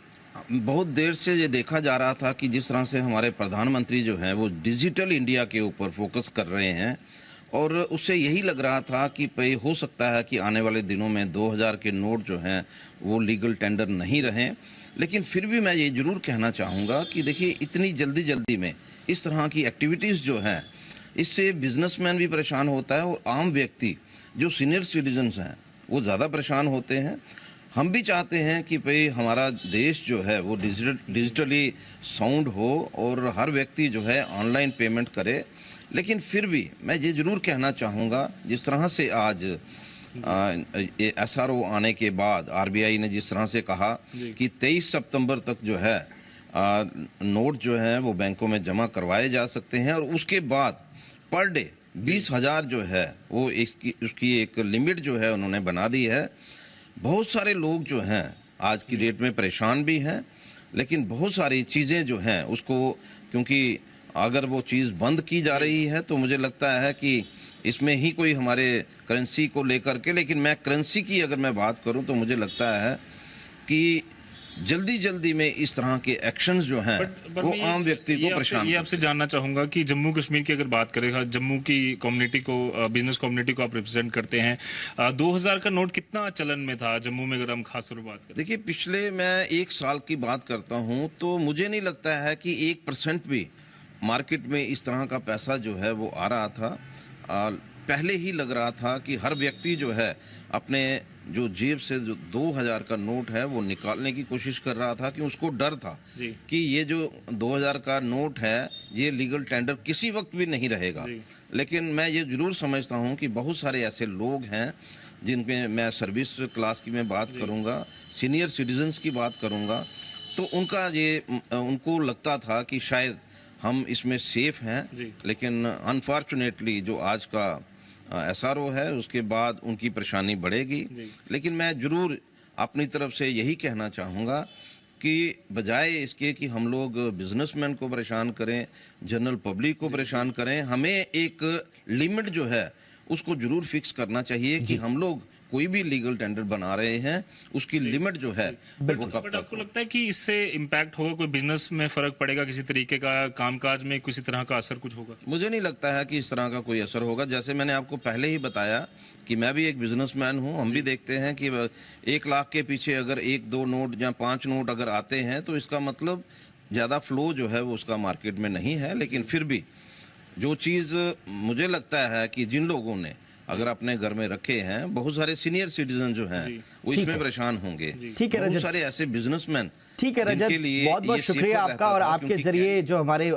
बहुत देर से ये देखा जा रहा था कि जिस तरह से हमारे प्रधानमंत्री जो हैं वो डिजिटल इंडिया के ऊपर फोकस कर रहे हैं और उससे यही लग रहा था कि भाई हो सकता है कि आने वाले दिनों में 2000 के नोट जो हैं वो लीगल टेंडर नहीं रहें। लेकिन फिर भी मैं ये ज़रूर कहना चाहूँगा कि देखिए, इतनी जल्दी में इस तरह की एक्टिविटीज़ जो हैं इससे बिजनेसमैन भी परेशान होता है और आम व्यक्ति जो सीनियर सिटीजन्स हैं वो ज़्यादा परेशान होते हैं। हम भी चाहते हैं कि भाई हमारा देश जो है वो डिजिटली साउंड हो और हर व्यक्ति जो है ऑनलाइन पेमेंट करे। लेकिन फिर भी मैं ये ज़रूर कहना चाहूँगा, जिस तरह से आज SRO आने के बाद RBI ने जिस तरह से कहा कि 23 सितंबर तक जो है नोट जो है वो बैंकों में जमा करवाए जा सकते हैं और उसके बाद पर डे 20,000 जो है वो उसकी एक लिमिट जो है उन्होंने बना दी है। बहुत सारे लोग जो हैं आज की डेट में परेशान भी हैं, लेकिन बहुत सारी चीज़ें जो हैं उसको, क्योंकि अगर वो चीज़ बंद की जा रही है तो मुझे लगता है कि इसमें ही कोई हमारे करेंसी को लेकर के, लेकिन मैं करेंसी की अगर मैं बात करूं तो मुझे लगता है कि जल्दी में इस तरह के एक्शंस जो हैं वो आम व्यक्ति को परेशान। ये आपसे जानना चाहूँगा कि जम्मू कश्मीर की अगर बात करें, जम्मू की कम्युनिटी को, बिजनेस कम्युनिटी को आप रिप्रेजेंट करते हैं, 2000 का नोट कितना चलन में था जम्मू में अगर हम खास तौर पर बात करें? देखिए, पिछले मैं 1 साल की बात करता हूँ तो मुझे नहीं लगता है कि 1% भी मार्केट में इस तरह का पैसा जो है वो आ रहा था। पहले ही लग रहा था कि हर व्यक्ति जो है अपने जो जेब से जो 2000 का नोट है वो निकालने की कोशिश कर रहा था, कि उसको डर था कि ये जो 2000 का नोट है ये लीगल टेंडर किसी वक्त भी नहीं रहेगा। लेकिन मैं ये ज़रूर समझता हूँ कि बहुत सारे ऐसे लोग हैं जिनमें मैं सर्विस क्लास की मैं बात करूँगा, सीनियर सिटीजन्स की बात करूँगा, तो उनको लगता था कि शायद हम इसमें सेफ हैं। लेकिन अनफॉर्चुनेटली जो आज का SRO है उसके बाद उनकी परेशानी बढ़ेगी। लेकिन मैं ज़रूर अपनी तरफ से यही कहना चाहूँगा कि बजाय इसके कि हम लोग बिजनेसमैन को परेशान करें, जनरल पब्लिक को परेशान करें, हमें एक लिमिट जो है उसको ज़रूर फिक्स करना चाहिए कि हम लोग कोई भी लीगल टेंडर बना रहे हैं उसकी लिमिट जो है वो कब तक। आपको लगता है कि इससे इम्पैक्ट होगा, कोई बिजनेस में फर्क पड़ेगा, किसी तरीके का कामकाज में किसी तरह का असर कुछ होगा? मुझे नहीं लगता है कि इस तरह का कोई असर होगा। जैसे मैंने आपको पहले ही बताया कि मैं भी एक बिजनेसमैन हूं, हम भी देखते हैं कि 1 लाख के पीछे अगर 1-2 नोट या 5 नोट अगर आते हैं तो इसका मतलब ज़्यादा फ्लो जो है वो उसका मार्केट में नहीं है। लेकिन फिर भी जो चीज़ मुझे लगता है कि जिन लोगों ने अगर अपने घर में रखे हैं, बहुत सारे सीनियर सिटीजन जो हैं वो इसमें परेशान होंगे। ठीक है, बहुत सारे ऐसे बिजनेसमैन। ठीक है रजत, बहुत बहुत शुक्रिया आपका और आपके जरिए जो हमारे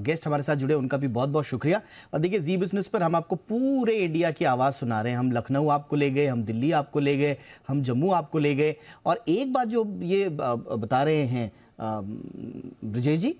गेस्ट हमारे साथ जुड़े उनका भी बहुत बहुत शुक्रिया। और देखिए, जी बिजनेस पर हम आपको पूरे इंडिया की आवाज़ सुना रहे हैं। हम लखनऊ आपको ले गए, हम दिल्ली आपको ले गए, हम जम्मू आपको ले गए। और एक बात जो ये बता रहे हैं ब्रजेश जी,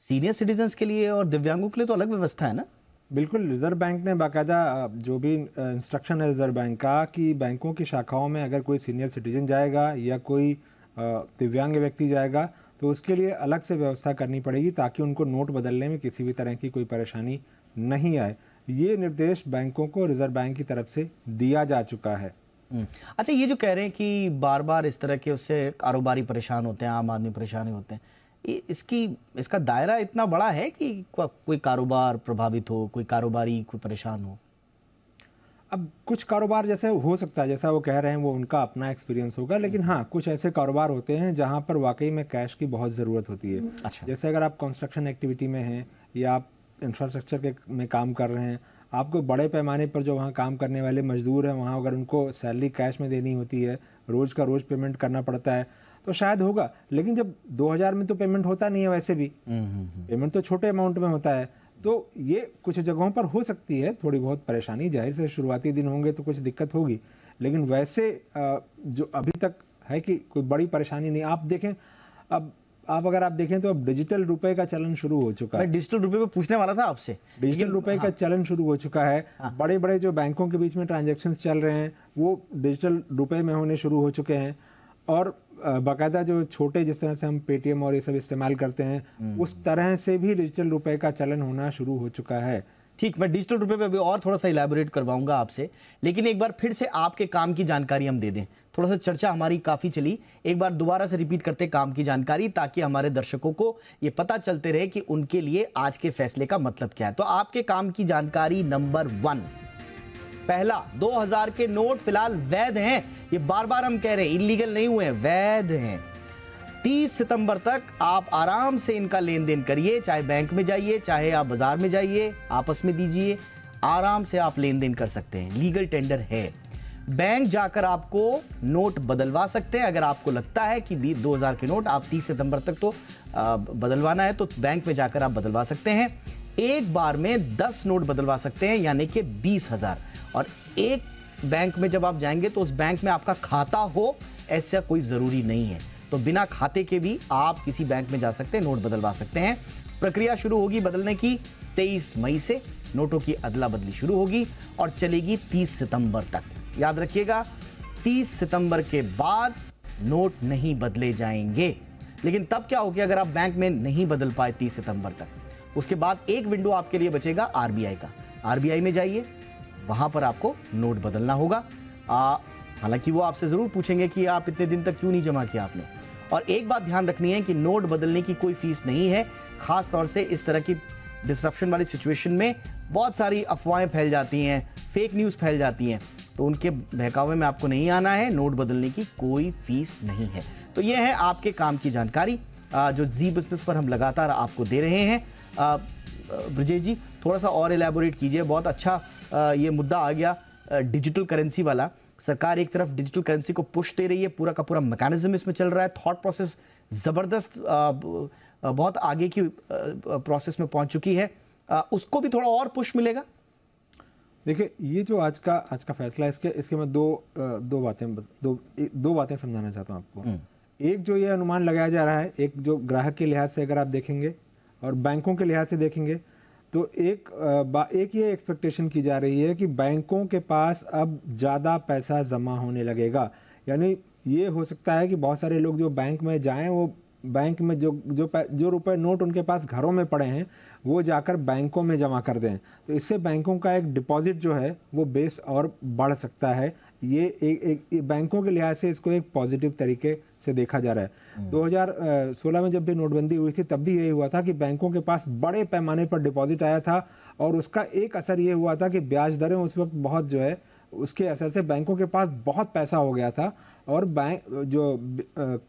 सीनियर सिटीजन्स के लिए और दिव्यांगों के लिए तो अलग व्यवस्था है ना? बिल्कुल, रिजर्व बैंक ने बाकायदा जो भी इंस्ट्रक्शन है रिजर्व बैंक का कि बैंकों की शाखाओं में अगर कोई सीनियर सिटीजन जाएगा या कोई दिव्यांग व्यक्ति जाएगा तो उसके लिए अलग से व्यवस्था करनी पड़ेगी ताकि उनको नोट बदलने में किसी भी तरह की कोई परेशानी नहीं आए। ये निर्देश बैंकों को रिजर्व बैंक की तरफ से दिया जा चुका है। अच्छा, ये जो कह रहे हैं कि बार बार इस तरह के उससे कारोबारी परेशान होते हैं, आम आदमी परेशान होते हैं, इसका दायरा इतना बड़ा है कि कोई कारोबार प्रभावित हो, कोई कारोबारी कोई परेशान हो? अब कुछ कारोबार जैसे हो सकता है, जैसा वो कह रहे हैं वो उनका अपना एक्सपीरियंस होगा, लेकिन हाँ कुछ ऐसे कारोबार होते हैं जहाँ पर वाकई में कैश की बहुत ज़रूरत होती है। अच्छा। जैसे अगर आप कंस्ट्रक्शन एक्टिविटी में हैं या आप इंफ्रास्ट्रक्चर में काम कर रहे हैं, आपको बड़े पैमाने पर जो वहाँ काम करने वाले मजदूर हैं वहाँ अगर उनको सैलरी कैश में देनी होती है, रोज़ का रोज़ पेमेंट करना पड़ता है, तो शायद होगा। लेकिन जब 2000 में तो पेमेंट होता नहीं है, वैसे भी पेमेंट तो छोटे अमाउंट में होता है, तो ये कुछ जगहों पर हो सकती है थोड़ी बहुत परेशानी। जाहिर से शुरुआती दिन होंगे तो कुछ दिक्कत होगी, लेकिन वैसे जो अभी तक है कि कोई बड़ी परेशानी नहीं। आप देखें, अब आप अगर आप देखें तो अब डिजिटल रुपए का चलन शुरू हो चुका है। मैं डिजिटल रुपए पे पूछने वाला था आपसे। डिजिटल रुपए का चलन शुरू हो चुका है। बड़े बड़े जो बैंकों के बीच में ट्रांजैक्शंस चल रहे हैं वो डिजिटल रुपए में होने शुरू हो चुके हैं, और बाकायदा जो छोटे जिस तरह से हम पेटीएम और ये सब इस्तेमाल करते हैं उस तरह से भी डिजिटल रुपए का चलन होना शुरू हो चुका है। ठीक, मैं डिजिटल रुपए पे अभी और थोड़ा सा इलैबोरेट करवाऊंगा आपसे, लेकिन एक बार फिर से आपके काम की जानकारी हम दे दें। थोड़ा सा चर्चा हमारी काफ़ी चली, एक बार दोबारा से रिपीट करते काम की जानकारी, ताकि हमारे दर्शकों को ये पता चलते रहे कि उनके लिए आज के फैसले का मतलब क्या है। तो आपके काम की जानकारी नंबर 1, पहला, 2000 के नोट फिलहाल वैध हैं। ये बार बार हम कह रहे हैं, इलीगल नहीं हुए, वैध हैं। 30 सितंबर तक आप आराम से इनका लेन देन करिए, चाहे बैंक में जाइए, चाहे आप बाजार में जाइए, आपस में दीजिए, आराम से आप लेन देन कर सकते हैं, लीगल टेंडर है। बैंक जाकर आपको नोट बदलवा सकते हैं। अगर आपको लगता है कि 2000 के नोट आप 30 सितंबर तक तो बदलवाना है, तो बैंक में जाकर आप बदलवा सकते हैं। एक बार में 10 नोट बदलवा सकते हैं, यानी कि 20,000। और एक बैंक में जब आप जाएंगे तो उस बैंक में आपका खाता हो, ऐसा कोई ज़रूरी नहीं है। तो बिना खाते के भी आप किसी बैंक में जा सकते हैं, नोट बदलवा सकते हैं। प्रक्रिया शुरू होगी बदलने की 23 मई से। नोटों की अदला बदली शुरू होगी और चलेगी 30 सितंबर तक। याद रखिएगा, 30 सितंबर के बाद नोट नहीं बदले जाएंगे। लेकिन तब क्या होगा अगर आप बैंक में नहीं बदल पाए 30 सितंबर तक? उसके बाद एक विंडो आपके लिए बचेगा आरबीआई का। आरबीआई में जाइए, वहां पर आपको नोट बदलना होगा। हालांकि वो आपसे जरूर पूछेंगे कि आप इतने दिन तक क्यों नहीं जमा किया आपने। और एक बात ध्यान रखनी है कि नोट बदलने की कोई फीस नहीं है। खास तौर से इस तरह की डिसरप्शन वाली सिचुएशन में बहुत सारी अफवाहें फैल जाती हैं, फेक न्यूज़ फैल जाती हैं, तो उनके बहकावे में आपको नहीं आना है। नोट बदलने की कोई फीस नहीं है। तो ये है आपके काम की जानकारी जो जी बिजनेस पर हम लगातार आपको दे रहे हैं। ब्रजेश जी, थोड़ा सा और एलैबोरेट कीजिए। बहुत अच्छा ये मुद्दा आ गया डिजिटल करेंसी वाला। सरकार एक तरफ डिजिटल करेंसी को पुश दे रही है, पूरा का पूरा मैकेनिज्म इसमें चल रहा है, थॉट प्रोसेस ज़बरदस्त बहुत आगे की प्रोसेस में पहुंच चुकी है। उसको भी थोड़ा और पुश मिलेगा। देखिए, ये जो आज का फैसला है, इसके मैं दो बातें समझाना चाहता हूँ आपको। एक जो ये अनुमान लगाया जा रहा है, एक जो ग्राहक के लिहाज से अगर आप देखेंगे और बैंकों के लिहाज से देखेंगे, तो एक ये एक्सपेक्टेशन की जा रही है कि बैंकों के पास अब ज़्यादा पैसा जमा होने लगेगा। यानी ये हो सकता है कि बहुत सारे लोग जो बैंक में जाएं, वो बैंक में जो रुपए नोट उनके पास घरों में पड़े हैं वो जाकर बैंकों में जमा कर दें। तो इससे बैंकों का एक डिपॉजिट जो है वो बेस और बढ़ सकता है। ये एक बैंकों के लिहाज से इसको एक पॉजिटिव तरीके से देखा जा रहा है। 2016 में जब भी नोटबंदी हुई थी तब भी यही हुआ था कि बैंकों के पास बड़े पैमाने पर डिपॉजिट आया था, और उसका एक असर ये हुआ था कि ब्याज दरें उस वक्त बहुत जो है उसके असर से बैंकों के पास बहुत पैसा हो गया था, और बैंक जो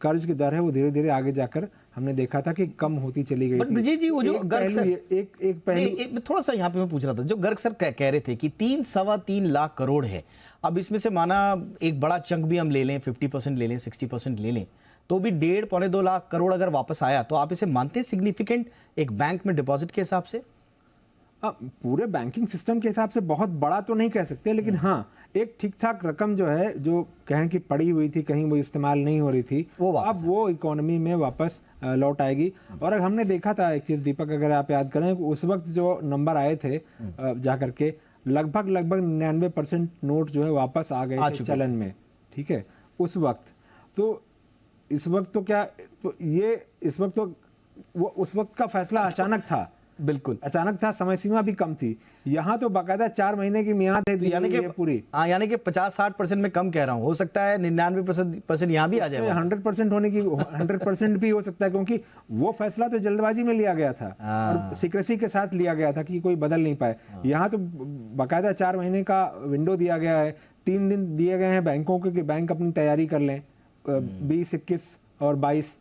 कर्ज की दर है वो धीरे धीरे आगे जाकर हमने देखा था कि कम होती चली गई। ब्रजेश जी, वो जो गर्ग सर एक पहलू थोड़ा सा यहाँ पे मैं पूछ रहा था, जो गर्ग सर कह रहे थे कि 3-3.25 लाख करोड़ है। अब इसमें से माना एक बड़ा चंक भी हम ले लें, 50% ले लें, 60% ले लें, तो भी 1.5-2 लाख करोड़ अगर वापस आया, तो आप इसे मानते हैं सिग्निफिकेंट एक बैंक में डिपॉजिट के हिसाब से? पूरे बैंकिंग सिस्टम के हिसाब से बहुत बड़ा तो नहीं कह सकते, लेकिन हाँ, एक ठीक ठाक रकम जो है, जो कहें कि पड़ी हुई थी कहीं, वो इस्तेमाल नहीं हो रही थी, अब वो इकोनॉमी में वापस लौट आएगी। और अगर हमने देखा था एक चीज दीपक, अगर आप याद करें, उस वक्त जो नंबर आए थे जाकर के लगभग 99% नोट जो है वापस आ गए थे चलन में। ठीक है, उस वक्त तो इस वक्त तो क्या, तो ये इस वक्त तो वो उस वक्त का फैसला अचानक था, बिल्कुल अचानक था, समय सीमा भी कम थी। यहाँ तो बाकायदा 4 महीने की मियाद है, यानी कि पूरी, यानी कि 50-60% में कम कह रहा हूँ, हो सकता है 99% यहाँ भी आ जाए, 100% होने की 100% भी हो सकता है, क्योंकि वो फैसला तो जल्दबाजी में लिया गया था और सीक्रेसी के साथ लिया गया था कि कोई बदल नहीं पाए। यहाँ तो बाकायदा 4 महीने का विंडो दिया गया है, 3 दिन दिए गए हैं बैंकों को कि बैंक अपनी तैयारी कर लें 20, 21 और 22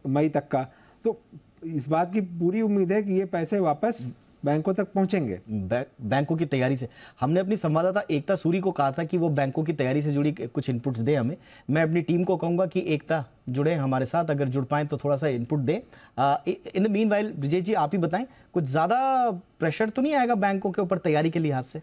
मई तक का। तो इस बात की पूरी उम्मीद है कि ये पैसे वापस बैंकों तक पहुंचेंगे। बैंकों की तैयारी से हमने अपनी संवाददाता एकता सूरी को कहा था कि वो बैंकों की तैयारी से जुड़ी कुछ इनपुट्स दे हमें। मैं अपनी टीम को कहूंगा कि एकता जुड़े हमारे साथ, अगर जुड़ पाएं तो थोड़ा सा इनपुट दें। इन द मीनवाइल ब्रजेश जी, आप ही बताएं, कुछ ज़्यादा प्रेशर तो नहीं आएगा बैंकों के ऊपर तैयारी के लिहाज से?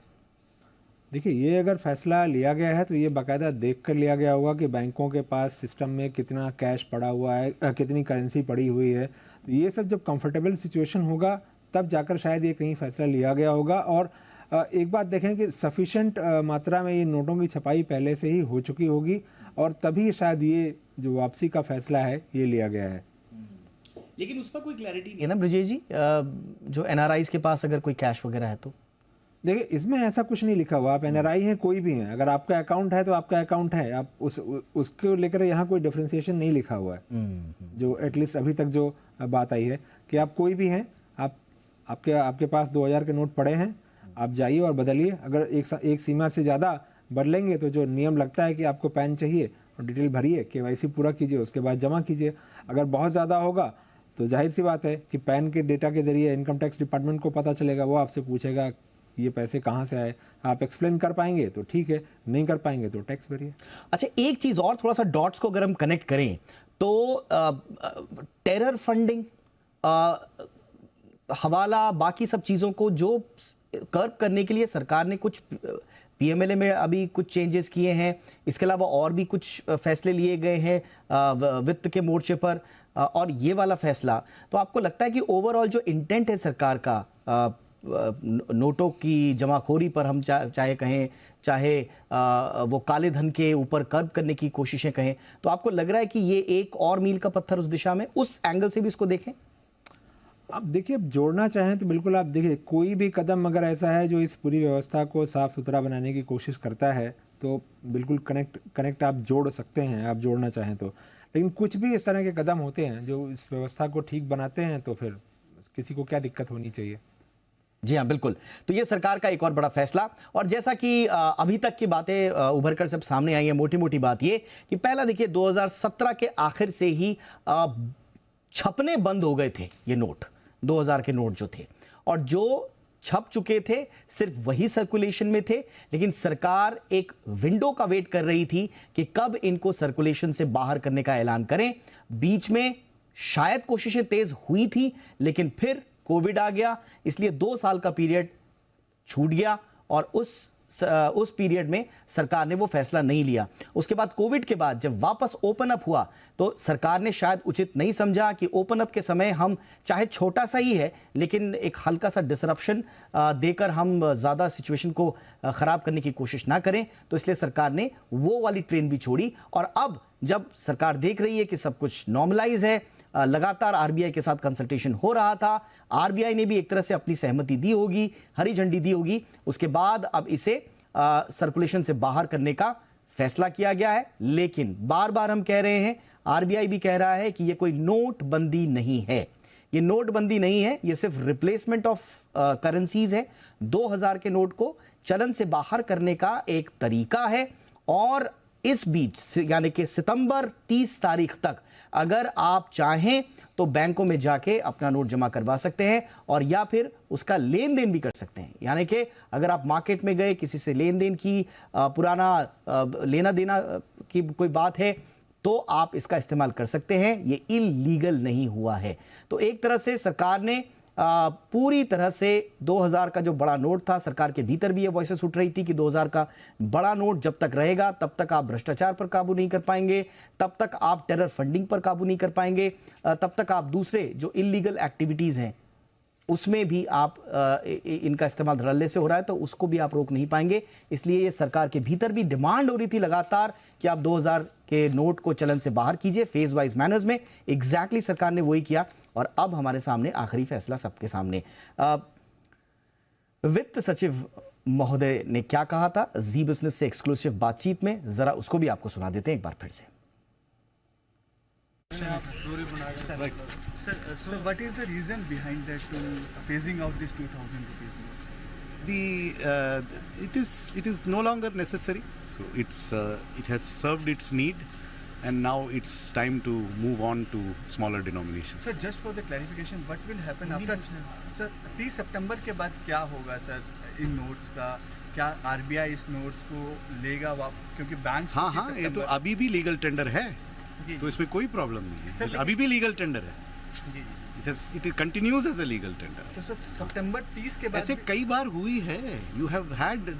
देखिए, ये अगर फैसला लिया गया है तो ये बाकायदा देख कर लिया गया होगा कि बैंकों के पास सिस्टम में कितना कैश पड़ा हुआ है, कितनी करेंसी पड़ी हुई है। तो ये सब जब कंफर्टेबल सिचुएशन होगा तब जाकर शायद ये कहीं फैसला लिया गया होगा। और एक बात देखें कि सफिशेंट मात्रा में ये नोटों की छपाई पहले से ही हो चुकी होगी और तभी शायद ये जो वापसी का फैसला है ये लिया गया है। लेकिन उस पर कोई क्लैरिटी नहीं है ना ब्रजेश जी, जो एनआरआईज के पास अगर कोई कैश वगैरह है तो? देखिए, इसमें ऐसा कुछ नहीं लिखा हुआ। आप एनआरआई हैं, कोई भी हैं, अगर आपका अकाउंट है तो आपका अकाउंट है, आप उसको लेकर यहाँ कोई डिफरेंशिएशन नहीं लिखा हुआ है। जो एटलीस्ट अभी तक जो बात आई है कि आप कोई भी हैं, आपके पास 2000 के नोट पड़े हैं, आप जाइए और बदलिए। अगर एक सीमा से ज़्यादा बदलेंगे तो जो नियम लगता है कि आपको पैन चाहिए और डिटेल भरिए, केवाईसी पूरा कीजिए, उसके बाद जमा कीजिए। अगर बहुत ज़्यादा होगा तो जाहिर सी बात है कि पैन के डेटा के जरिए इनकम टैक्स डिपार्टमेंट को पता चलेगा, वो आपसे पूछेगा ये पैसे कहाँ से आए। आप एक्सप्लेन कर पाएंगे तो ठीक है, नहीं कर पाएंगे तो टैक्स भरिए। अच्छा, एक चीज़ और, थोड़ा सा डॉट्स को अगर हम कनेक्ट करें तो टेरर फंडिंग, हवाला, बाकी सब चीज़ों को जो कर्ब करने के लिए सरकार ने कुछ पीएमएलए में अभी कुछ चेंजेस किए हैं, इसके अलावा और भी कुछ फैसले लिए गए हैं वित्त के मोर्चे पर, और ये वाला फैसला, तो आपको लगता है कि ओवरऑल जो इंटेंट है सरकार का नोटों की जमाखोरी पर, हम चाहे कहें, चाहे वो काले धन के ऊपर कर्ब करने की कोशिशें कहें, तो आपको लग रहा है कि ये एक और मील का पत्थर उस दिशा में, उस एंगल से भी इसको देखें? आप देखिए, अब जोड़ना चाहें तो बिल्कुल आप देखिए, कोई भी कदम अगर ऐसा है जो इस पूरी व्यवस्था को साफ सुथरा बनाने की कोशिश करता है तो बिल्कुल कनेक्ट आप जोड़ सकते हैं, आप जोड़ना चाहें तो। लेकिन कुछ भी इस तरह के कदम होते हैं जो इस व्यवस्था को ठीक बनाते हैं तो फिर किसी को क्या दिक्कत होनी चाहिए। जी हाँ, बिल्कुल। तो ये सरकार का एक और बड़ा फैसला, और जैसा कि अभी तक की बातें उभर कर सब सामने आई है, मोटी मोटी बात ये कि पहला देखिए 2017 के आखिर से ही छपने बंद हो गए थे ये नोट, 2000 के नोट जो थे, और जो छप चुके थे सिर्फ वही सर्कुलेशन में थे। लेकिन सरकार एक विंडो का वेट कर रही थी कि कब इनको सर्कुलेशन से बाहर करने का ऐलान करें। बीच में शायद कोशिशें तेज हुई थी, लेकिन फिर कोविड आ गया, इसलिए 2 साल का पीरियड छूट गया और उस पीरियड में सरकार ने वो फैसला नहीं लिया। उसके बाद कोविड के बाद जब वापस ओपन अप हुआ तो सरकार ने शायद उचित नहीं समझा कि ओपन अप के समय हम चाहे छोटा सा ही है लेकिन एक हल्का सा डिसरप्शन देकर हम ज़्यादा सिचुएशन को ख़राब करने की कोशिश ना करें, तो इसलिए सरकार ने वो वाली ट्रेन भी छोड़ी। और अब जब सरकार देख रही है कि सब कुछ नॉर्मलाइज है, लगातार आरबीआई के साथ कंसल्टेशन हो रहा था, आरबीआई ने भी एक तरह से अपनी सहमति दी होगी, हरी झंडी दी होगी, उसके बाद अब इसे सर्कुलेशन से बाहर करने का फैसला किया गया है। लेकिन बार बार हम कह रहे हैं, आरबीआई भी कह रहा है कि ये कोई नोटबंदी नहीं है, ये नोटबंदी नहीं है, ये सिर्फ रिप्लेसमेंट ऑफ करेंसीज है। 2000 के नोट को चलन से बाहर करने का एक तरीका है, और इस बीच यानी कि सितंबर 30 तारीख तक अगर आप चाहें तो बैंकों में जाके अपना नोट जमा करवा सकते हैं और या फिर उसका लेन देन भी कर सकते हैं। यानी कि अगर आप मार्केट में गए, किसी से लेन देन की पुराना लेना देना की कोई बात है तो आप इसका इस्तेमाल कर सकते हैं, ये इल्लीगल नहीं हुआ है। तो एक तरह से सरकार ने पूरी तरह से 2000 का जो बड़ा नोट था, सरकार के भीतर भी ये वॉइसेस उठ रही थी कि 2000 का बड़ा नोट जब तक रहेगा तब तक आप भ्रष्टाचार पर काबू नहीं कर पाएंगे, तब तक आप टेरर फंडिंग पर काबू नहीं कर पाएंगे, तब तक आप दूसरे जो इलीगल एक्टिविटीज़ हैं उसमें भी आप इनका इस्तेमाल धड़ल्ले से हो रहा है तो उसको भी आप रोक नहीं पाएंगे। इसलिए ये सरकार के भीतर भी डिमांड हो रही थी लगातार कि आप 2000 के नोट को चलन से बाहर कीजिए फेज वाइज मैनर्स में। एग्जैक्टली सरकार ने वही किया और अब हमारे सामने आखिरी फैसला सबके सामने। वित्त सचिव महोदय ने क्या कहा था जी बिजनेस से एक्सक्लूसिव बातचीत में, जरा उसको भी आपको सुना देते हैं एक बार फिर से। Right. So what is the reason behind that phasing out this 2000 rupees notes? It is no longer necessary. So it has served its need, and now it's time to move on to smaller denominations. Sir, just for the clarification, what will happen after? Sir, 30 सितंबर के बाद क्या होगा सर इन नोट्स का? क्या आरबीआई इस नोट्स को लेगा क्योंकि बैंक? हाँ, ये तो अभी भी लीगल टेंडर है, तो इसमें कोई प्रॉब्लम नहीं है, अभी भी लीगल टेंडर है। It continues as a legal tender. तो सर सितंबर 30 के बाद ऐसे कई बार हुई है. You have had,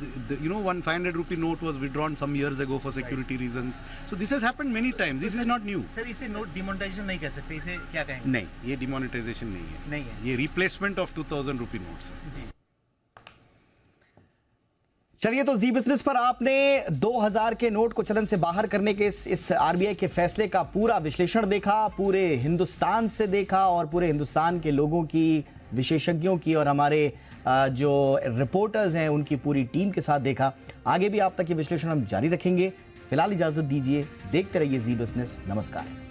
one 500 rupee note was withdrawn some years ago for security reasons. So this has happened many times. This is not new. Sir इसे नोट डिमोनेटाइजेशन नहीं कह सकते, इसे क्या कहेंगे? नहीं, ये डिमोनेटाइजेशन नहीं है. ये रिप्लेसमेंट ऑफ 2000 rupee notes है. जी. चलिए, तो जी बिजनेस पर आपने 2000 के नोट को चलन से बाहर करने के इस आरबीआई के फैसले का पूरा विश्लेषण देखा, पूरे हिंदुस्तान से देखा और पूरे हिंदुस्तान के लोगों की, विशेषज्ञों की और हमारे जो रिपोर्टर्स हैं उनकी पूरी टीम के साथ देखा. आगे भी आप तक ये विश्लेषण हम जारी रखेंगे. फिलहाल इजाजत दीजिए, देखते रहिए जी बिजनेस. नमस्कार.